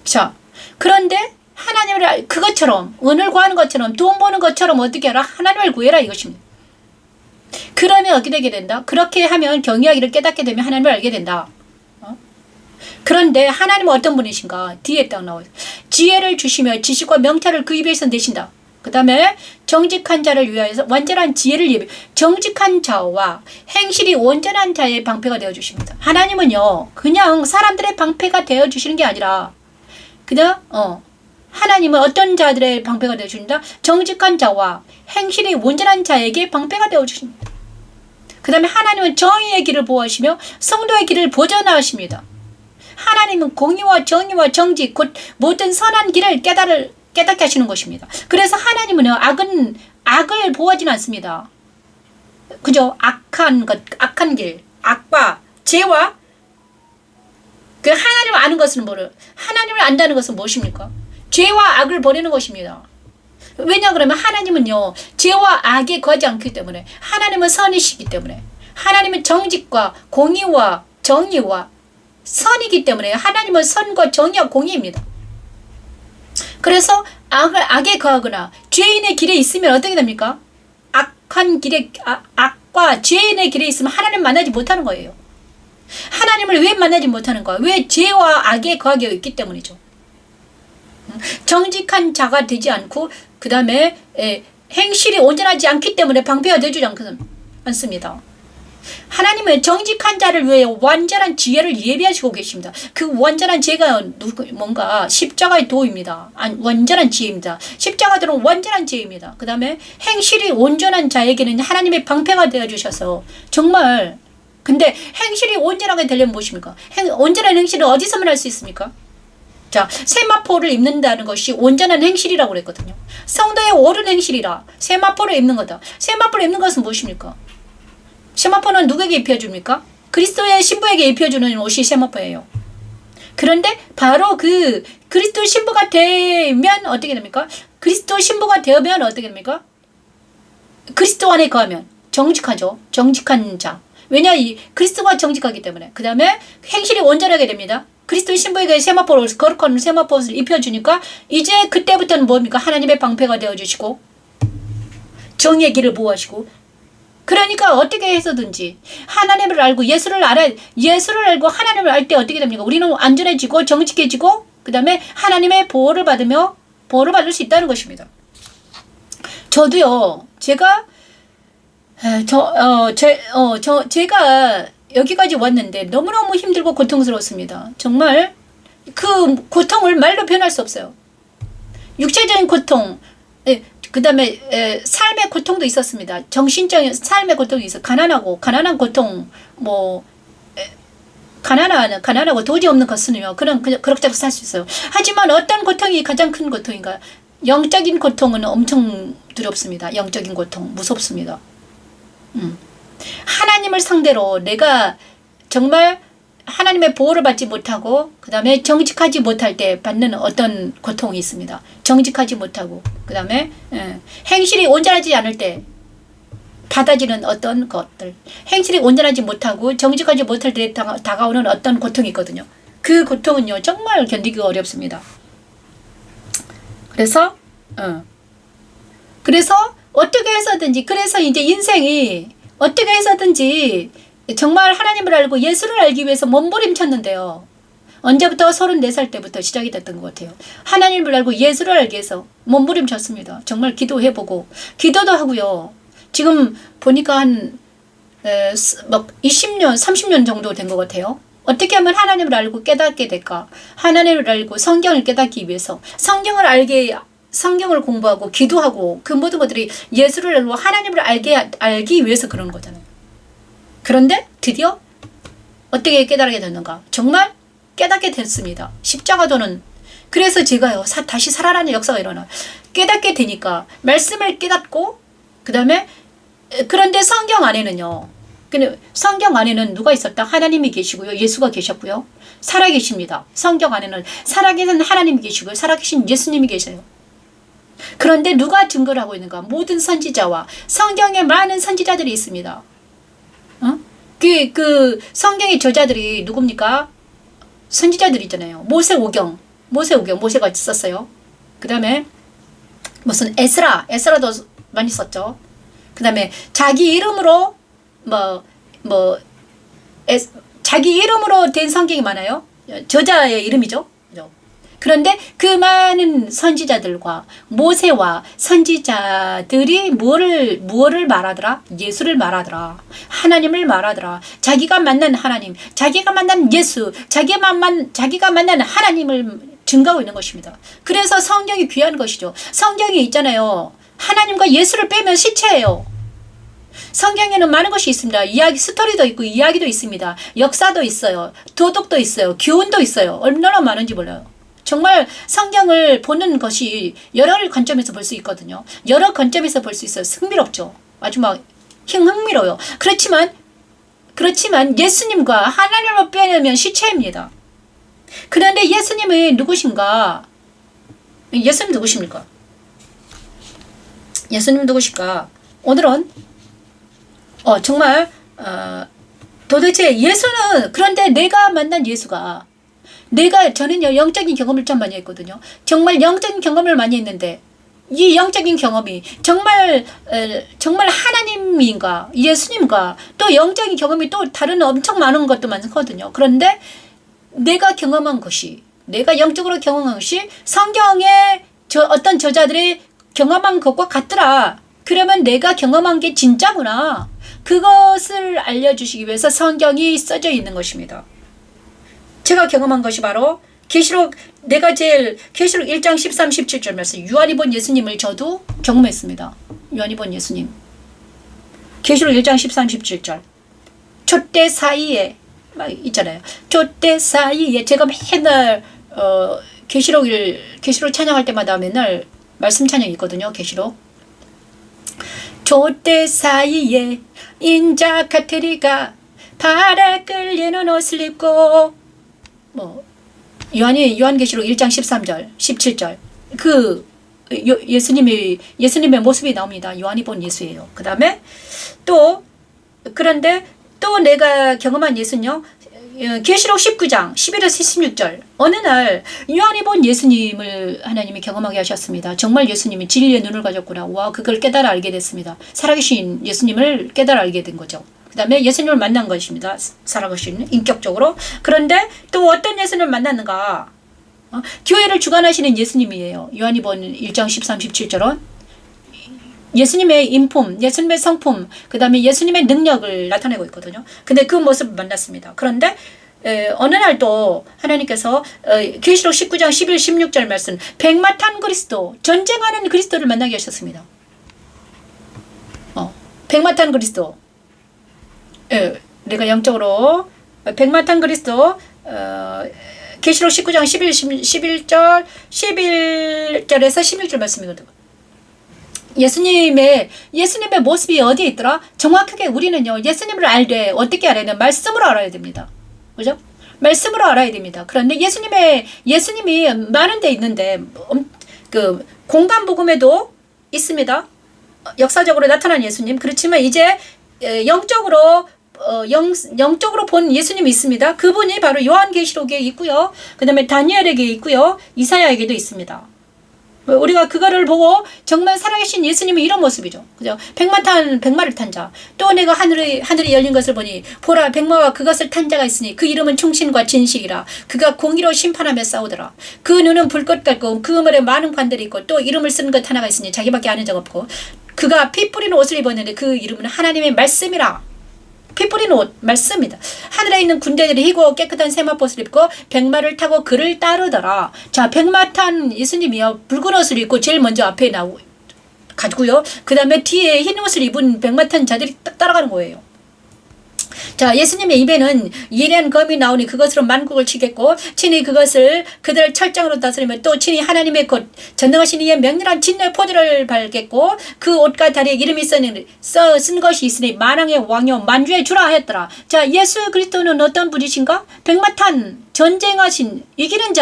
자, 그런데 하나님을 그것처럼 은을 구하는 것처럼 돈 버는 것처럼 어떻게 하라? 하나님을 구해라 이것입니다. 그러면 어떻게 되게 된다? 그렇게 하면 경외하기를 깨닫게 되면 하나님을 알게 된다. 그런데 하나님은 어떤 분이신가? 뒤에 딱 나와요. 지혜를 주시며 지식과 명철을 그 입에서 내신다. 그 다음에 정직한 자를 위하여서 완전한 지혜를 예비. 정직한 자와 행실이 온전한 자의 방패가 되어주십니다. 하나님은요 그냥 사람들의 방패가 되어주시는 게 아니라 그냥 하나님은 어떤 자들의 방패가 되어주신다? 정직한 자와 행실이 온전한 자에게 방패가 되어주십니다. 그 다음에 하나님은 정의의 길을 보호하시며 성도의 길을 보존하십니다. 하나님은 공의와 정의와 정직 곧 모든 선한 길을 깨닫게 하시는 것입니다. 그래서 하나님은 악을 보호하지는 않습니다. 그죠? 악한 길, 악과 죄와 그 하나님을 아는 것은 하나님을 안다는 것은 무엇입니까? 죄와 악을 버리는 것입니다. 왜냐 그러면 하나님은요 죄와 악에 거하지 않기 때문에 하나님은 선이시기 때문에 하나님은 정직과 공의와 정의와 선이기 때문에 하나님은 선과 정의와 공의입니다. 그래서 악에 거하거나 죄인의 길에 있으면 어떻게 됩니까? 악과 죄인의 길에 있으면 하나님 만나지 못하는 거예요. 하나님을 왜 만나지 못하는 거야? 왜 죄와 악에 거하게 있기 때문이죠. 정직한 자가 되지 않고 그 다음에 행실이 온전하지 않기 때문에 방패가 되지 않습니다. 하나님은 정직한 자를 위해 완전한 지혜를 예비하시고 계십니다. 그 완전한 지혜가 뭔가 십자가의 도입니다. 완전한 지혜입니다. 십자가들은 완전한 지혜입니다. 그 다음에 행실이 온전한 자에게는 하나님의 방패가 되어주셔서 정말 근데 행실이 온전하게 되려면 무엇입니까? 온전한 행실은 어디서만 할 수 있습니까? 자, 세마포를 입는다는 것이 온전한 행실이라고 그랬거든요. 성도의 옳은 행실이라 세마포를 입는 거다. 세마포를 입는 것은 무엇입니까? 세마포는 누구에게 입혀줍니까? 그리스도의 신부에게 입혀주는 옷이 세마포예요. 그런데 바로 그 그리스도 신부가 되면 어떻게 됩니까? 그리스도 신부가 되면 어떻게 됩니까? 그리스도 안에 거하면 정직하죠. 정직한 자. 왜냐? 이 그리스도가 정직하기 때문에. 그 다음에 행실이 온전하게 됩니다. 그리스도 신부에게 세마포를 거룩한 세마포를 입혀주니까 이제 그때부터는 뭡니까? 하나님의 방패가 되어주시고 정의의 길을 보호하시고 그러니까 어떻게 해서든지 하나님을 알고 예수를 알고 하나님을 알 때 어떻게 됩니까? 우리는 안전해지고 정직해지고 그 다음에 하나님의 보호를 받을 수 있다는 것입니다. 저도요. 제가 여기까지 왔는데 너무너무 힘들고 고통스러웠습니다. 정말 그 고통을 말로 표현할 수 없어요. 육체적인 고통, 그 다음에 삶의 고통도 있었습니다. 정신적인 삶의 고통이 있어. 가난한 고통, 가난하고 도저히 없는 것은요. 그럭저럭 살 수 있어요. 하지만 어떤 고통이 가장 큰 고통인가? 영적인 고통은 엄청 두렵습니다. 영적인 고통 무섭습니다. 하나님을 상대로 내가 정말 하나님의 보호를 받지 못하고 그 다음에 정직하지 못할 때 받는 어떤 고통이 있습니다. 정직하지 못하고 그 다음에 행실이 온전하지 않을 때 받아지는 어떤 것들, 행실이 온전하지 못하고 정직하지 못할 때 다가오는 어떤 고통이 있거든요. 그 고통은요 정말 견디기가 어렵습니다. 그래서 어떻게 해서든지 그래서 이제 인생이 어떻게 해서든지 정말 하나님을 알고 예수를 알기 위해서 몸부림쳤는데요. 언제부터 34살 때부터 시작이 됐던 것 같아요. 하나님을 알고 예수를 알기 위해서 몸부림쳤습니다. 정말 기도해보고 기도도 하고요. 지금 보니까 한 20년 30년 정도 된 것 같아요. 어떻게 하면 하나님을 알고 깨닫게 될까? 하나님을 알고 성경을 깨닫기 위해서 성경을 공부하고 기도하고 그 모든 것들이 예수를 알고 하나님을 알기 위해서 그러는 거잖아요. 그런데 드디어 어떻게 깨달게 됐는가? 정말 깨닫게 됐습니다. 십자가도는 그래서 제가요 다시 살아나는 역사가 일어나. 깨닫게 되니까 말씀을 깨닫고 그 다음에 그런데 성경 안에는요. 근데 성경 안에는 누가 있었다? 하나님이 계시고요. 예수가 계셨고요. 살아계십니다. 성경 안에는 살아계신 하나님이 계시고요. 살아계신 예수님이 계세요. 그런데 누가 증거를 하고 있는가? 모든 선지자와 성경에 많은 선지자들이 있습니다. 그 성경의 저자들이 누굽니까? 선지자들이 있잖아요. 모세가 썼어요. 그 다음에 무슨 에스라도 많이 썼죠. 그 다음에 자기 이름으로 자기 이름으로 된 성경이 많아요. 저자의 이름이죠. 그런데 그 많은 선지자들과 모세와 선지자들이 무엇을 말하더라? 예수를 말하더라. 하나님을 말하더라. 자기가 만난 하나님, 자기가 만난 예수, 자기가 만난 하나님을 증거하고 있는 것입니다. 그래서 성경이 귀한 것이죠. 성경이 있잖아요. 하나님과 예수를 빼면 시체예요. 성경에는 많은 것이 있습니다. 스토리도 있고 이야기도 있습니다. 역사도 있어요. 도덕도 있어요. 교훈도 있어요. 얼마나 많은지 몰라요. 정말 성경을 보는 것이 여러 관점에서 볼 수 있거든요. 여러 관점에서 볼 수 있어요. 흥미롭죠. 아주 흥미로워요. 그렇지만 예수님과 하나님을 빼내면 시체입니다. 그런데 예수님은 누구신가? 예수님 누구십니까? 예수님 누구실까? 오늘은 정말 도대체 예수는, 그런데 내가 만난 예수가, 저는요 영적인 경험을 참 많이 했거든요. 정말 영적인 경험을 많이 했는데 이 영적인 경험이 정말 하나님인가 예수님과 또 영적인 경험이 또 다른 엄청 많은 것도 많거든요. 그런데 내가 영적으로 경험한 것이 성경의 어떤 저자들이 경험한 것과 같더라. 그러면 내가 경험한 게 진짜구나. 그것을 알려주시기 위해서 성경이 써져 있는 것입니다. 제가 경험한 것이 바로 계시록 1장 13, 17절 말씀, 요한이 본 예수님을 저도 경험했습니다. 요한이 본 예수님. 계시록 1장 13, 17절. 촛대 사이에 막 있잖아요. 촛대 사이에 제가 맨날 계시록 찬양할 때마다 맨날 말씀 찬양이 있거든요. 계시록. 촛대 사이에 인자 카테리가 발에 끌리는 옷을 입고 요한계시록 1장 13절 17절 예수님의 모습이 나옵니다. 요한이 본 예수예요. 그 다음에 그런데 또 내가 경험한 예수는요, 계시록 19장 11에서 16절 어느 날 요한이 본 예수님을 하나님이 경험하게 하셨습니다. 정말 예수님이 진리의 눈을 가졌구나. 와, 그걸 깨달아 알게 됐습니다. 살아계신 예수님을 깨달아 알게 된 거죠. 그 다음에 예수님을 만난 것입니다. 살아계신 인격적으로. 그런데 또 어떤 예수님을 만났는가? 교회를 주관하시는 예수님이에요. 요한이 본 1장 13, 17절은 예수님의 인품, 예수님의 성품, 그 다음에 예수님의 능력을 나타내고 있거든요. 근데 그 모습을 만났습니다. 그런데 어느 날 또 하나님께서 계시록 19장 11, 16절 말씀, 백마탄 그리스도, 전쟁하는 그리스도를 만나게 하셨습니다. 백마탄 그리스도. 내가 영적으로 백마탄 그리스도 계시록 19장 11절 11절에서 16절 말씀이거든요. 예수님의 모습이 어디에 있더라? 정확하게 우리는요 예수님을 알되 어떻게 알아야 되나? 말씀으로 알아야 됩니다. 그죠? 말씀으로 알아야 됩니다. 그런데 예수님이 많은 데 있는데 그 공간 복음에도 있습니다. 역사적으로 나타난 예수님. 그렇지만 이제 영적으로 본 예수님이 있습니다. 그분이 바로 요한계시록에 있고요. 그 다음에 다니엘에게 있고요. 이사야에게도 있습니다. 우리가 그거를 보고 정말 살아계신 예수님은 이런 모습이죠. 그죠? 백마를 탄 자. 또 내가 하늘이 열린 것을 보니 보라 백마와 그것을 탄 자가 있으니 그 이름은 충신과 진실이라. 그가 공의로 심판하며 싸우더라. 그 눈은 불꽃 같고 그 물에 많은 관들이 있고 또 이름을 쓰는 것 하나가 있으니 자기밖에 아는 자가 없고 그가 피 뿌리는 옷을 입었는데 그 이름은 하나님의 말씀이라. 피 뿌리는 옷, 말씀이다. 하늘에 있는 군대들이 희고 깨끗한 세마포옷을 입고 백마를 타고 그를 따르더라. 자, 백마 탄 예수님이요. 붉은 옷을 입고 제일 먼저 앞에 가지고요. 그 다음에 뒤에 흰 옷을 입은 백마 탄 자들이 딱 따라가는 거예요. 자, 예수님의 입에는 예리한 검이 나오니 그것으로 만국을 치겠고 친히 그들을 철장으로 다스리며 또 친히 하나님의 곧 전능하신 이의 명렬한 진노의 포도를 발겠고 그 옷과 다리에 이름이 쓴 것이 있으니 만왕의 왕이요 만주의 주라 하였더라. 자, 예수 그리스도는 어떤 분이신가? 백마탄 전쟁하신 이기는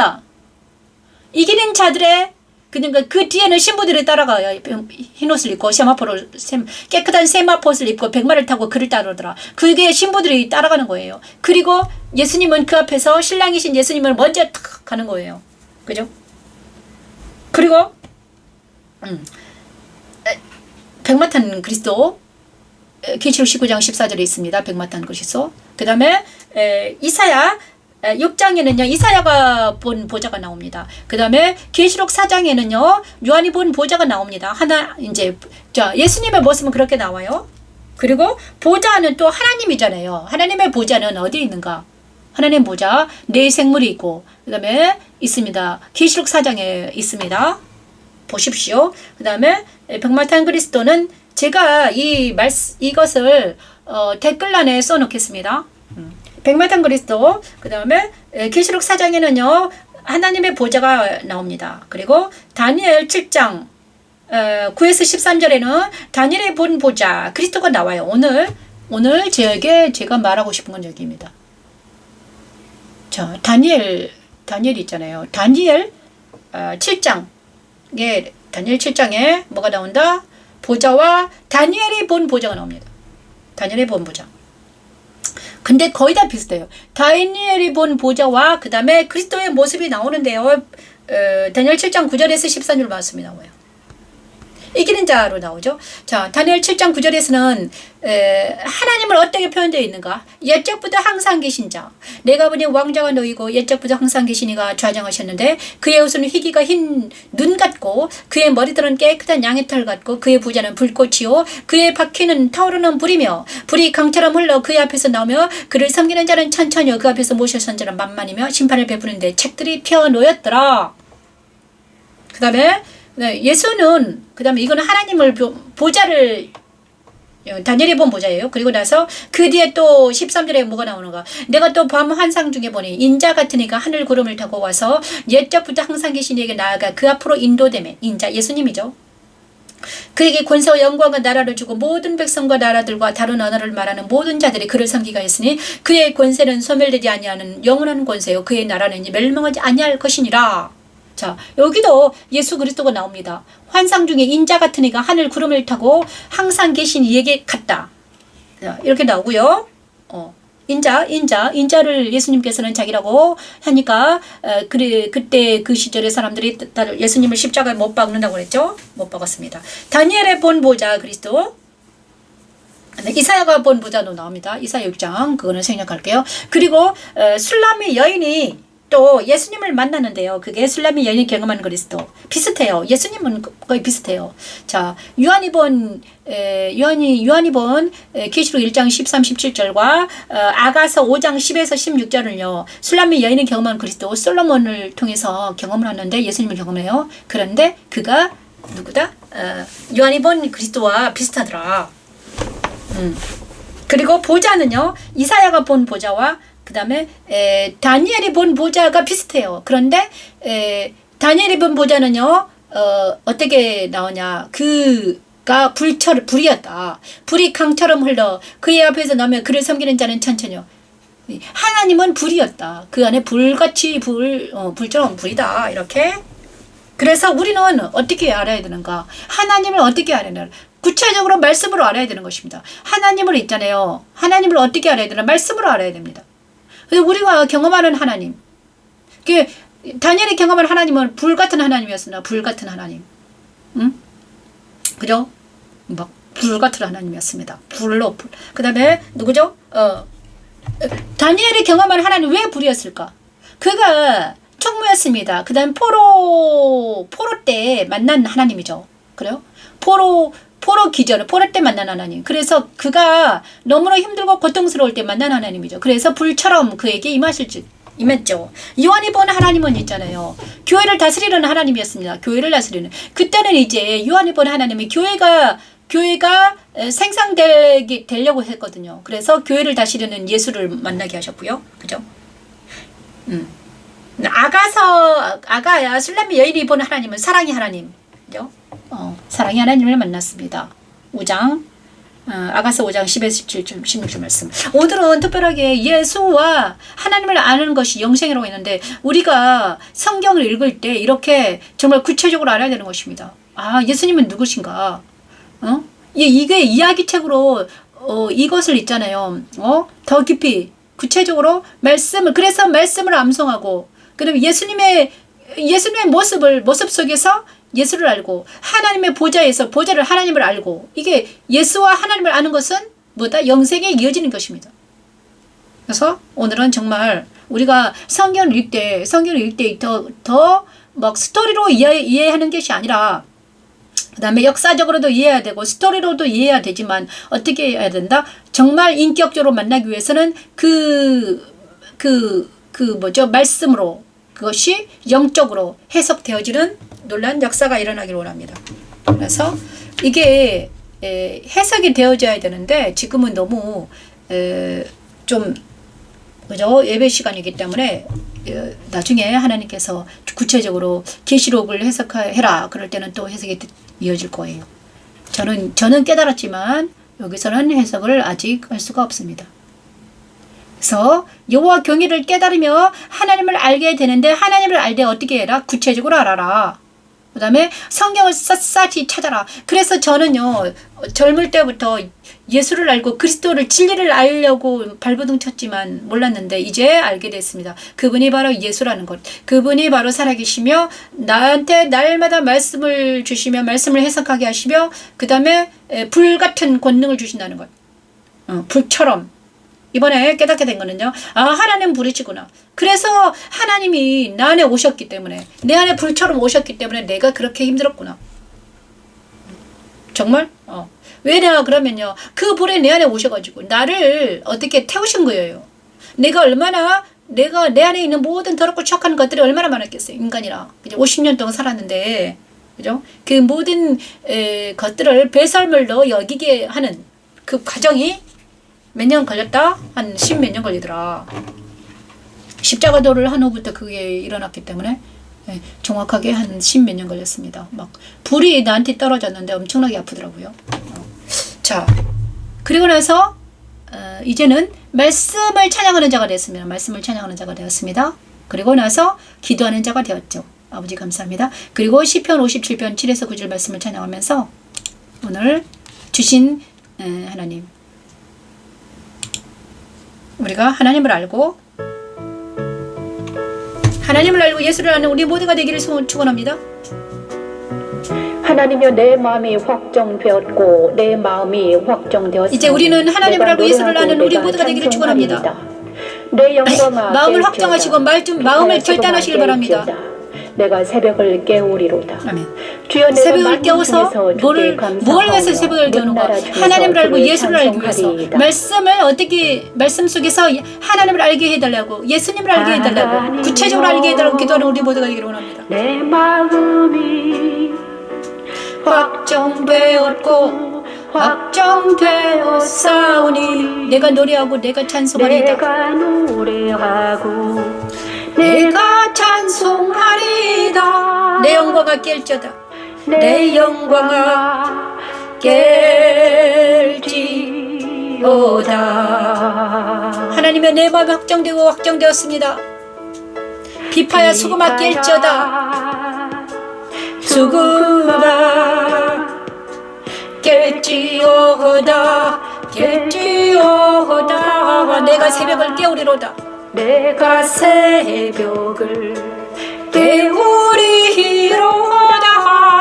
이기는 자들의 그러니까 그 뒤에는 신부들이 따라가요. 흰옷을 입고 깨끗한 세마포옷을 입고 백마를 타고 그를 따르더라. 그게 신부들이 따라가는 거예요. 그리고 예수님은 그 앞에서 신랑이신 예수님을 먼저 탁 가는 거예요. 그죠? 그리고 백마탄 그리스도 계시록 19장 14절에 있습니다. 백마탄 그리스도. 그 다음에 이사야 6장에는요 이사야가 본 보좌가 나옵니다. 그 다음에 계시록 4장에는요 요한이 본 보좌가 나옵니다. 예수님의 모습은 그렇게 나와요. 그리고 보좌는 또 하나님이잖아요. 하나님의 보좌는 어디에 있는가? 하나님 보좌 네 생물이 있고 그 다음에 있습니다. 계시록 4장에 있습니다. 보십시오. 그 다음에 백마탄 그리스도는 제가 이것을 댓글란에 써놓겠습니다. 백마탄 그리스도. 그 다음에 계시록 4장에는요 하나님의 보좌가 나옵니다. 그리고 다니엘 7장 9에서 13절에는 다니엘의 본 보좌 그리스도가 나와요. 오늘 제가 말하고 싶은 건 여기입니다. 자, 다니엘 있잖아요. 다니엘 7장에 뭐가 나온다? 보좌와 다니엘이 본 보좌가 나옵니다. 다니엘의 본 보좌. 근데 거의 다 비슷해요. 다니엘이 본 보좌와 그 다음에 그리스도의 모습이 나오는데요. 다니엘 7장 9절에서 13절 말씀이 나와요. 이기는 자로 나오죠. 자, 다니엘 7장 9절에서는 하나님을 어떻게 표현되어 있는가? 옛적부터 항상 계신 자. 내가 보니 왕자가 놓이고 옛적부터 항상 계신 이가 좌정하셨는데 그의 옷은 희기가 흰 눈 같고 그의 머리들은 깨끗한 양의 털 같고 그의 부자는 불꽃이요 그의 바퀴는 타오르는 불이며 불이 강처럼 흘러 그의 앞에서 나오며 그를 섬기는 자는 천천히요 그 앞에서 모셔선 자는 만만이며 심판을 베푸는데 책들이 펴 놓였더라. 그 다음에 예수는 그 다음에 이거는 하나님을 보좌를 다니엘이 본 보좌예요. 그리고 나서 그 뒤에 또 13절에 뭐가 나오는가? 내가 또 밤 환상 중에 보니 인자 같은 이가 하늘 구름을 타고 와서 옛적부터 항상 계신 이에게 나아가 그 앞으로 인도되매 인자 예수님이죠. 그에게 권세와 영광과 나라를 주고 모든 백성과 나라들과 다른 언어를 말하는 모든 자들이 그를 섬기가 했으니 그의 권세는 소멸되지 아니하는 영원한 권세요 그의 나라는 멸망하지 아니할 것이니라. 자, 여기도 예수 그리스도가 나옵니다. 환상 중에 인자 같은 이가 하늘 구름을 타고 항상 계신 이에게 갔다. 자, 이렇게 나오고요. 인자를 예수님께서는 자기라고 하니까 그때 그 시절의 사람들이 다들 예수님을 십자가에 못 박는다고 그랬죠. 못 박았습니다. 다니엘의 본 보좌 그리스도. 이사야가 본 보좌도 나옵니다. 이사야 6장 그거는 생략할게요. 그리고 술람의 여인이 또 예수님을 만나는데요. 그게 술람의 여인이 경험한 그리스도. 비슷해요. 예수님은 거의 비슷해요. 자, 요한이 본 계시록 1장 13, 17절과 아가서 5장 10에서 16절을요. 술람의 여인이 경험한 그리스도 솔로몬을 통해서 경험을 하는데 예수님을 경험해요. 그런데 그가 누구다? 요한이 본 그리스도와 비슷하더라. 그리고 보좌는요. 이사야가 본 보좌와 그 다음에 다니엘이 본 보좌가 비슷해요. 그런데 다니엘이 본 보좌는요. 어떻게 나오냐. 그가 불이었다. 불이 강처럼 흘러 그의 앞에서 나면 그를 섬기는 자는 천천히요. 하나님은 불이었다. 그 안에 불같이 불처럼 불이다. 이렇게. 그래서 우리는 어떻게 알아야 되는가. 하나님을 어떻게 알아야 되는가. 구체적으로 말씀으로 알아야 되는 것입니다. 하나님을 있잖아요. 하나님을 어떻게 알아야 되나. 말씀으로 알아야 됩니다. 그래서 우리가 경험하는 하나님. 다니엘이 경험한 하나님은 불 같은 하나님이었습니다. 불 같은 하나님. 응? 그죠? 막 불 같은 하나님이었습니다. 불로 불. 그 다음에 누구죠? 다니엘이 경험한 하나님 왜 불이었을까? 그가 총무였습니다. 그 다음에 포로 때 만난 하나님이죠. 그래요? 포로 기절, 포로 때 만난 하나님. 그래서 그가 너무나 힘들고 고통스러울 때 만난 하나님이죠. 그래서 불처럼 그에게 임했죠. 요한이 본 하나님은 있잖아요. 교회를 다스리는 하나님이었습니다. 교회를 다스리는. 그때는 이제 요한이 본 하나님이 교회가 생산되려고 했거든요. 그래서 교회를 다스리는 예수를 만나게 하셨고요. 그죠? 아가야 술람의 여인이 본 하나님은 사랑의 하나님. 그죠? 사랑의 하나님을 만났습니다. 5장 아가서 5장 10에서 17절 16절 말씀. 오늘은 특별하게 예수와 하나님을 아는 것이 영생이라고 했는데 우리가 성경을 읽을 때 이렇게 정말 구체적으로 알아야 되는 것입니다. 아, 예수님은 누구신가? 이게 이야기책으로 이것을 있잖아요. 더 깊이 구체적으로 그래서 말씀을 암송하고 그다음에 예수님의 모습 속에서 예수를 알고 하나님의 보좌에서 보좌를 하나님을 알고 이게 예수와 하나님을 아는 것은 뭐다? 영생에 이어지는 것입니다. 그래서 오늘은 정말 우리가 성경을 읽을 때 더 막 스토리로 이해하는 것이 아니라 그 다음에 역사적으로도 이해해야 되고 스토리로도 이해해야 되지만 어떻게 해야 된다? 정말 인격적으로 만나기 위해서는 말씀으로 그것이 영적으로 해석되어지는 놀라운 역사가 일어나기를 원합니다. 그래서 이게 해석이 되어져야 되는데 지금은 너무 그죠? 예배 시간이기 때문에 나중에 하나님께서 구체적으로 계시록을 해석해라. 그럴 때는 또 해석이 이어질 거예요. 저는 깨달았지만 여기서는 해석을 아직 할 수가 없습니다. 그래서 여호와 경외를 깨달으며 하나님을 알게 되는데 하나님을 알 때 어떻게 해라? 구체적으로 알아라. 그 다음에 성경을 샅샅이 찾아라. 그래서 저는요, 젊을 때부터 예수를 알고 그리스도를 진리를 알려고 발버둥 쳤지만 몰랐는데 이제 알게 됐습니다. 그분이 바로 예수라는 것. 그분이 바로 살아계시며 나한테 날마다 말씀을 주시며 말씀을 해석하게 하시며 그 다음에 불같은 권능을 주신다는 것. 불처럼. 이번에 깨닫게 된 거는요. 아, 하나님 불이시구나. 그래서 하나님이 나 안에 오셨기 때문에, 내 안에 불처럼 오셨기 때문에 내가 그렇게 힘들었구나. 정말? 왜냐 그러면요. 그 불에 내 안에 오셔가지고 나를 어떻게 태우신 거예요. 내가 얼마나, 내가 내 안에 있는 모든 더럽고 추악한 것들이 얼마나 많았겠어요. 인간이라. 그죠? 50년 동안 살았는데, 그죠? 그 모든 것들을 배설물로 여기게 하는 그 과정이 몇 년 걸렸다? 한 10몇 년 걸리더라. 십자가도를 한 후부터 그게 일어났기 때문에 정확하게 한 10몇 년 걸렸습니다. 막 불이 나한테 떨어졌는데 엄청나게 아프더라고요. 자, 그리고 나서 이제는 말씀을 찬양하는 자가 됐습니다. 말씀을 찬양하는 자가 되었습니다. 그리고 나서 기도하는 자가 되었죠. 아버지 감사합니다. 그리고 시편 57편 7에서 9절 말씀을 찬양하면서 오늘 주신 하나님, 우리가 하나님을 알고 예수를 아는 우리 모두가 되기를 축원합니다. 하나님이여, 내 마음이 확정되었고 내 마음이 확정되었습니다. 이제 우리는 하나님을 알고 예수를 아는 우리 모두가 되기를 축원합니다. 내 영광아, 마음을 확정하시고 마음을 결단하시길 바랍니다. 내가 새벽을 깨우리로다. 아멘. 주여, 새벽을 깨워서 뭘 위해서 새벽을 깨우는 거? 하나님을 알고 예수를 알기 위해서. 말씀을 어떻게, 말씀 속에서 하나님을 알게 해달라고, 예수님을 알게 해달라고, 구체적으로 알게 해달라고 기도하는 우리 모두가 되기를 원합니다. 내 마음이 확정되었고 확정되었사오니 내가 노래하고 내가 찬송하리이다. 내가 찬송하리이다. 내 영광아 깰지어다. 내 영광아 깰지어다. 하나님의 내 마음이 확정되고 확정되었습니다. 비파야 수금아 깰지어다. 수금아 깰지어다. 깰지어다. 내가 새벽을 깨우리로다. 내가 새벽을 깨우리로다.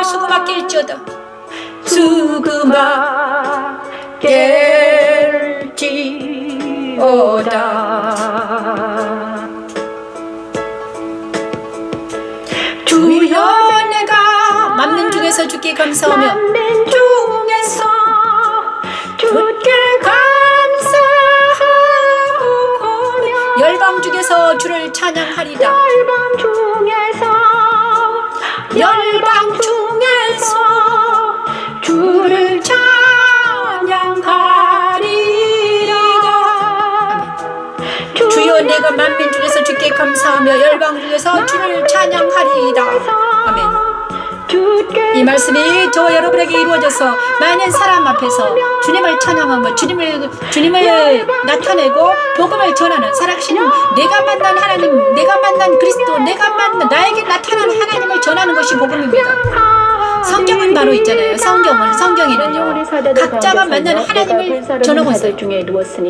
수금아 깰지어다. 수금아 깰지어다. 주여, 내가 만민 중에서 주께 감사하며 만민 중에서 주께 감사하며 열방 중에서 주를 찬양하리다. 열방 중에서 주를 찬양하리다. 주여, 내가 만민 중에서 주께 감사하며 열방 중에서 주를 찬양하리이다. 아멘. 이 말씀이 저 여러분에게 이루어져서 많은 사람 앞에서 주님을 찬양하며 주님을 나타내고 복음을 전하는 살아계신 내가 만난 하나님, 내가 만난 그리스도, 내가 만난 나에게 나타난 하나님을 전하는 것이 복음입니다. 성경은 바로 있잖아요. 성경에는요 각자가 만난 하나님을 전하고 있어요.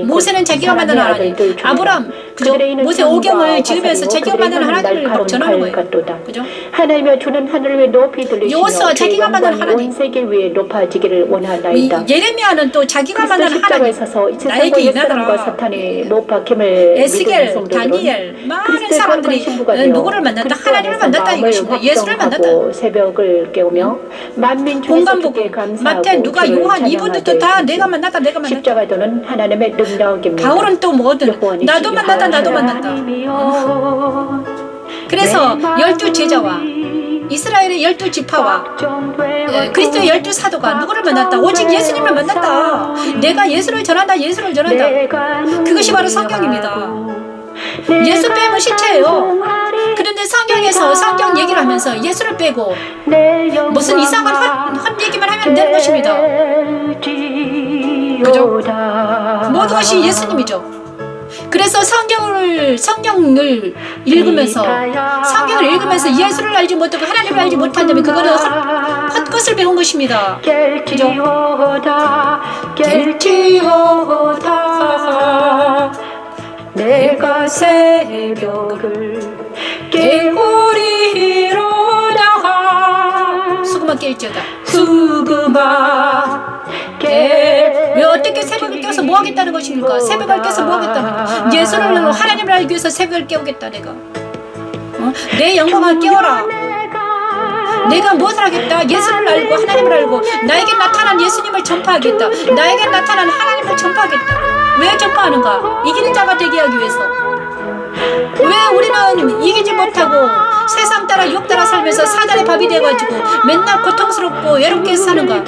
모세는 자기가 만난 하나님, 아브람, 그죠? 모세 오경을 지으면서 자기가 만난 하나님을 막 전하는 거예요. 그죠? 하나님의 주는 하늘 위에 높이 들리시며 여호수아 자기가 만난 하나님, 온 세계 위에 높아지기를 원하나이다. 예레미야는 또 자기가 만난 하나님, 나에게 인하더라. 사탄이 높아킴을 에스겔, 다니엘, 많은 사람들이 누구를 만났다? 하나님을 만났다 이것입니다. 예수를 만났다. 새벽을 깨우며 만민 중에서 주께 감사하고 마태, 누가, 요한 이분들도 다 내가 만났다. 십자가도는 하나님의 능력입니다. 바울은 또 뭐든 나도 만났다. 그래서 12제자와 이스라엘의 12지파와 그리스도의 12사도가 누구를 만났다? 오직 예수님을 만났다. 내가 예수를 전한다. 그것이 바로 성경입니다. 예수 빼면 시체예요. 그런데 성경에서 성경 얘기를 하면서 예수를 빼고 무슨 이상한 헛 얘기만 하면 안 되는 것입니다. 그죠? 모든 것이 예수님이죠. 그래서 성경을 읽으면서 예수를 알지 못하고 하나님을 알지 못한다면 그거는 헛것을 배운 것입니다. 그죠? 깰지어다 내가 새벽을 깨우리로다. 수그마 깰지어다. 수그마 왜 어떻게 새벽을 깨워서 뭐 하겠다는 것입니까? 새벽을 깨서 뭐 하겠다는 예수를 알고 하나님을 알기 위해서 새벽을 깨우겠다. 내가 내 영광을 깨워라. 내가 무엇을 하겠다? 예수를 알고 하나님을 알고 나에게 나타난 예수님을 전파하겠다. 나에게 나타난 하나님을 전파하겠다. 왜 전파하는가? 이기는 자가 되게 하기 위해서. 왜 우리는 이기지 못하고 세상 따라 육 따라 살면서 사단의 밥이 돼가지고 맨날 고통스럽고 외롭게 사는가?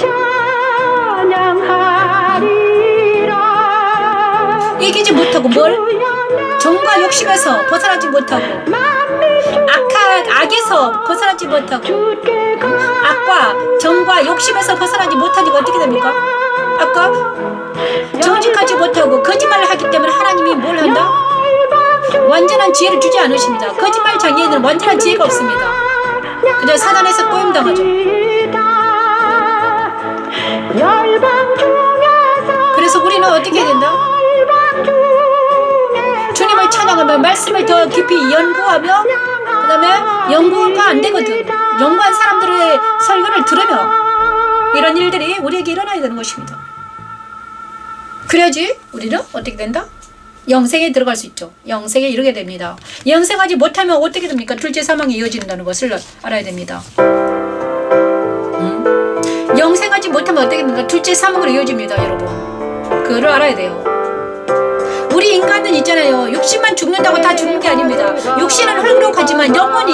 이기지 못하고 뭘? 정과 욕심에서 벗어나지 못하고 악에서 벗어나지 못하고 악과 정과 욕심에서 벗어나지 못하니까 어떻게 됩니까? 아까 정직하지 못하고 거짓말을 하기 때문에 하나님이 뭘 한다? 완전한 지혜를 주지 않으십니다. 거짓말 장애인은 완전한 지혜가 없습니다. 그냥 사단에서 꼬임당하죠. 그래서 우리는 어떻게 해야 된다? 주님을 찬양하며 말씀을 더 깊이 연구하며 그 다음에 연구가 안 되거든. 연구한 사람들의 설교를 들으며 이런 일들이 우리에게 일어나야 되는 것입니다. 그래야지 우리는 어떻게 된다? 영생에 들어갈 수 있죠. 영생에 이르게 됩니다. 영생하지 못하면 어떻게 됩니까? 둘째 사망이 이어진다는 것을 알아야 됩니다. 영생하지 못하면 어떻게 됩니까? 둘째 사망으로 이어집니다. 여러분 그거를 알아야 돼요. 우리 인간은 있잖아요. 육신만 죽는다고 다 죽는 게 아닙니다. 육신은 흙으로 가지만 영혼이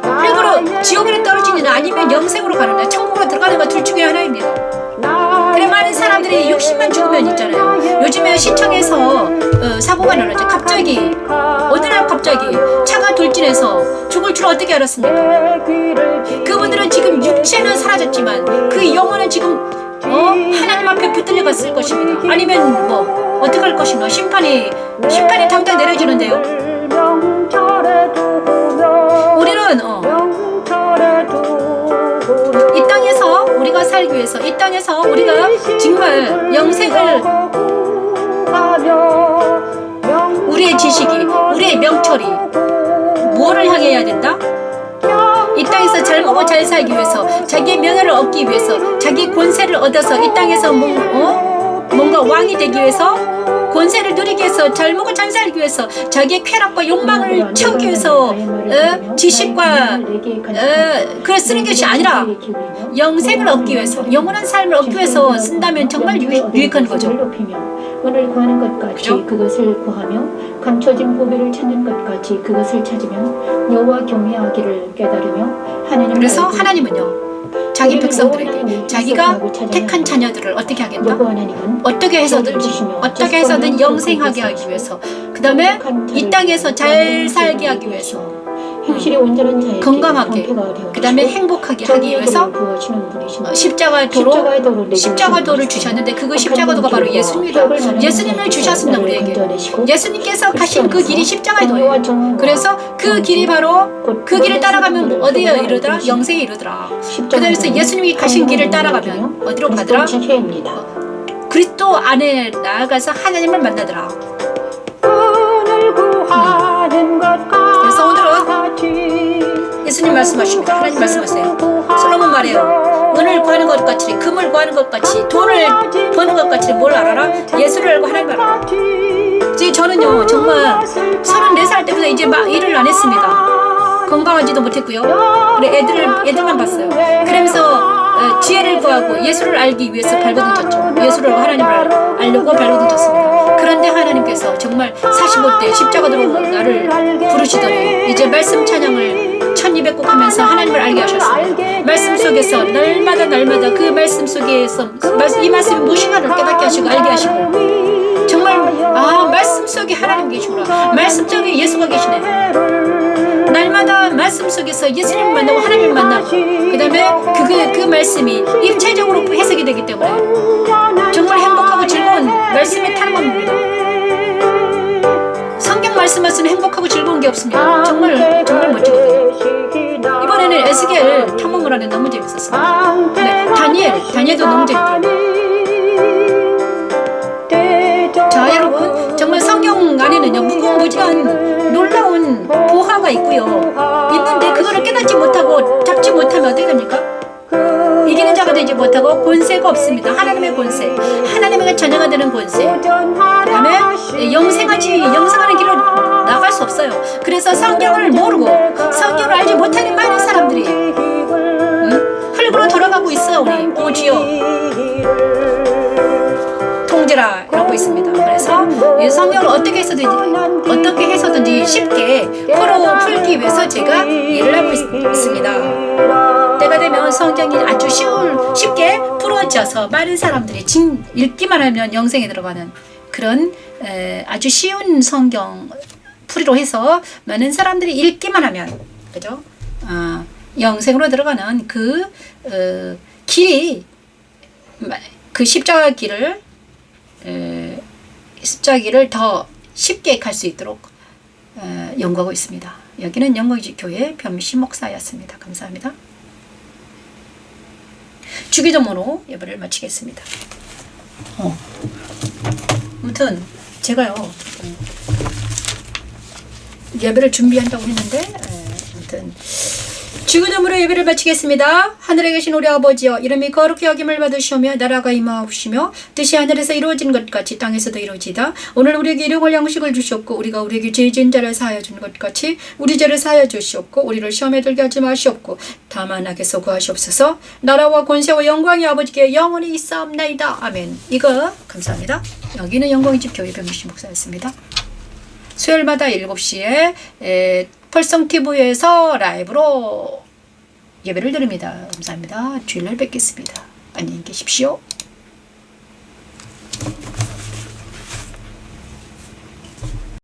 흙으로 지옥으로 떨어지느냐 아니면 영생으로 가느냐 천국으로 들어가는가 둘 중에 하나입니다. 그래 많은 사람들이 육신만 죽으면 있잖아요. 요즘에 시청에서 사고가 일어나죠. 갑자기 어느 날 갑자기 차가 돌진해서 죽을 줄 어떻게 알았습니까? 그분들은 지금 육체는 사라졌지만 그 영혼은 지금 하나님 앞에 붙들려 갔을 것입니다. 아니면 뭐 어떻게 할 것인가? 심판이 당장 내려지는데요. 우리는 이 땅에서 우리가 살기 위해서 이 땅에서 우리가 정말 영생을 우리의 지식이 우리의 명철이 뭐를 향해 해야 된다? 이 땅에서 잘 먹고 잘 살기 위해서 자기의 명예를 얻기 위해서 자기 권세를 얻어서 이 땅에서 뭔가 왕이 되기 위해서 권세를 누리기 위해서 잘 먹고 잘 살기 위해서 자기의 쾌락과 욕망을 채우기 위해서 지식과 그걸 쓰는 것이 아니라 영생을 얻기 위해서 영원한 삶을 얻기 위해서 쓴다면 정말 유익한 거죠. 은을 구하는 것 같이 그죠? 그것을 구하며 감춰진 보배를 찾는 것 같이 그것을 찾으며 여호와 경외하기를 깨달으며 하나님을 그래서 알고 하나님은요 자기 백성들에게 자기가 택한 자녀들을 어떻게 하겠다? 어떻게 해서든 영생하게 하기 위해서 그 다음에 이 땅에서 잘 살게 하기 위해서 건강하게 그 다음에 행복하게 하기 위해서 십자가의 도를 주셨는데 그 십자가 도가 바로 예수입니다. 예수님을 주셨습니다. 우리에게 예수님께서 가신 그 길이 십자가의 도예요. 그래서 그 길이 바로 그 길을 따라가면 어디에 이르더라? 영생에 이르더라. 그래서 예수님이 가신 길을 따라가면 어디로 가더라? 그리스도 안에 나아가서 하나님을 만나더라. 그래서 오늘은 예수님 말씀하십니다. 하나님 말씀하세요. 솔로몬 말해요. 은을 구하는 것 같이 금을 구하는 것 같이 돈을 버는 것 같이 뭘 알아라? 예수를 알고 하나님 알아라. 이제 저는요 정말 34살 때부터 이제 막 일을 안 했습니다. 건강하지도 못했고요. 우리 애들만 봤어요. 그러면서 지혜를 구하고 예수를 알기 위해서 발버둥 쳤죠. 예수를 알고 하나님을 알려고 발버둥 쳤습니다. 그런데 하나님께서 정말 45대 십자가도로 나를 부르시더니 이제 말씀 찬양을 1200곡 하면서 하나님을 알게 하셨습니다. 말씀 속에서 날마다 그 말씀 속에서 이 말씀이 무엇인가를 깨닫게 하시고 알게 하시고 정말 말씀 속에 하나님 계시구나. 말씀 속에 예수가 계시네. 날마다 말씀 속에서 예수님을 만나고 하나님을 만나고 그 다음에 그 말씀이 입체적으로 해석이 되기 때문에 정말 행복하고 즐거운 말씀의 탐험입니다. 성경 말씀만 쓰면 행복하고 즐거운 게 없습니다. 정말 멋지거든요. 이번에는 에스겔 탐험을 하는 너무 재밌었어요. 네, 다니엘도 너무 재밌더라고요. 자, 여러분, 정말 성경 안에는요 무궁무진한 놀라운 보화가 있는데 그거를 깨닫지 못하고 잡지 못하면 어떻게 됩니까? 이기는 자가 되지 못하고 권세가 없습니다. 하나님의 권세, 하나님의 자녀가 되는 권세, 그 다음에 영생하는 길로 나갈 수 없어요. 그래서 성경을 모르고 성경을 알지 못하는 많은 사람들이 흙으로 돌아가고 있어요. 우리 오지요 통제라 이러고 있습니다. 그래서 이 성경을 어떻게 해서든지 쉽게 풀기 위해서 제가 일을 하고 있습니다. 때가 되면 성경이 아주 쉽게 풀어져서 많은 사람들이 읽기만 하면 영생에 들어가는 그런 아주 쉬운 성경 풀이로 해서 많은 사람들이 읽기만 하면, 그죠? 영생으로 들어가는 그 길이, 그 십자가 길을 더 쉽게 갈 수 있도록 연구하고 있습니다. 여기는 영광교회 변미씨 목사였습니다. 감사합니다. 주기도문으로 예배를 마치겠습니다. 아무튼 제가요 예배를 준비한다고 했는데 아무튼 주기도문으로 예배를 마치겠습니다. 하늘에 계신 우리 아버지여, 이름이 거룩히 여김을 받으시오며 나라가 임하옵시며 뜻이 하늘에서 이루어진 것 같이 땅에서도 이루어지다. 오늘 우리에게 일용할 양식을 주시옵고 우리가 우리에게 죄 지은 자를 사하여 준 것 같이 우리 죄를 사하여 주시옵고 우리를 시험에 들게 하지 마시옵고 다만 악에서 구하시옵소서. 나라와 권세와 영광이 아버지께 영원히 있사옵나이다. 아멘. 이거 감사합니다. 여기는 영광의 집 교회 변미씨 목사였습니다. 수요일마다 7시에 펄성TV에서 라이브로 예배를 드립니다. 감사합니다. 주일날 뵙겠습니다. 안녕히 계십시오.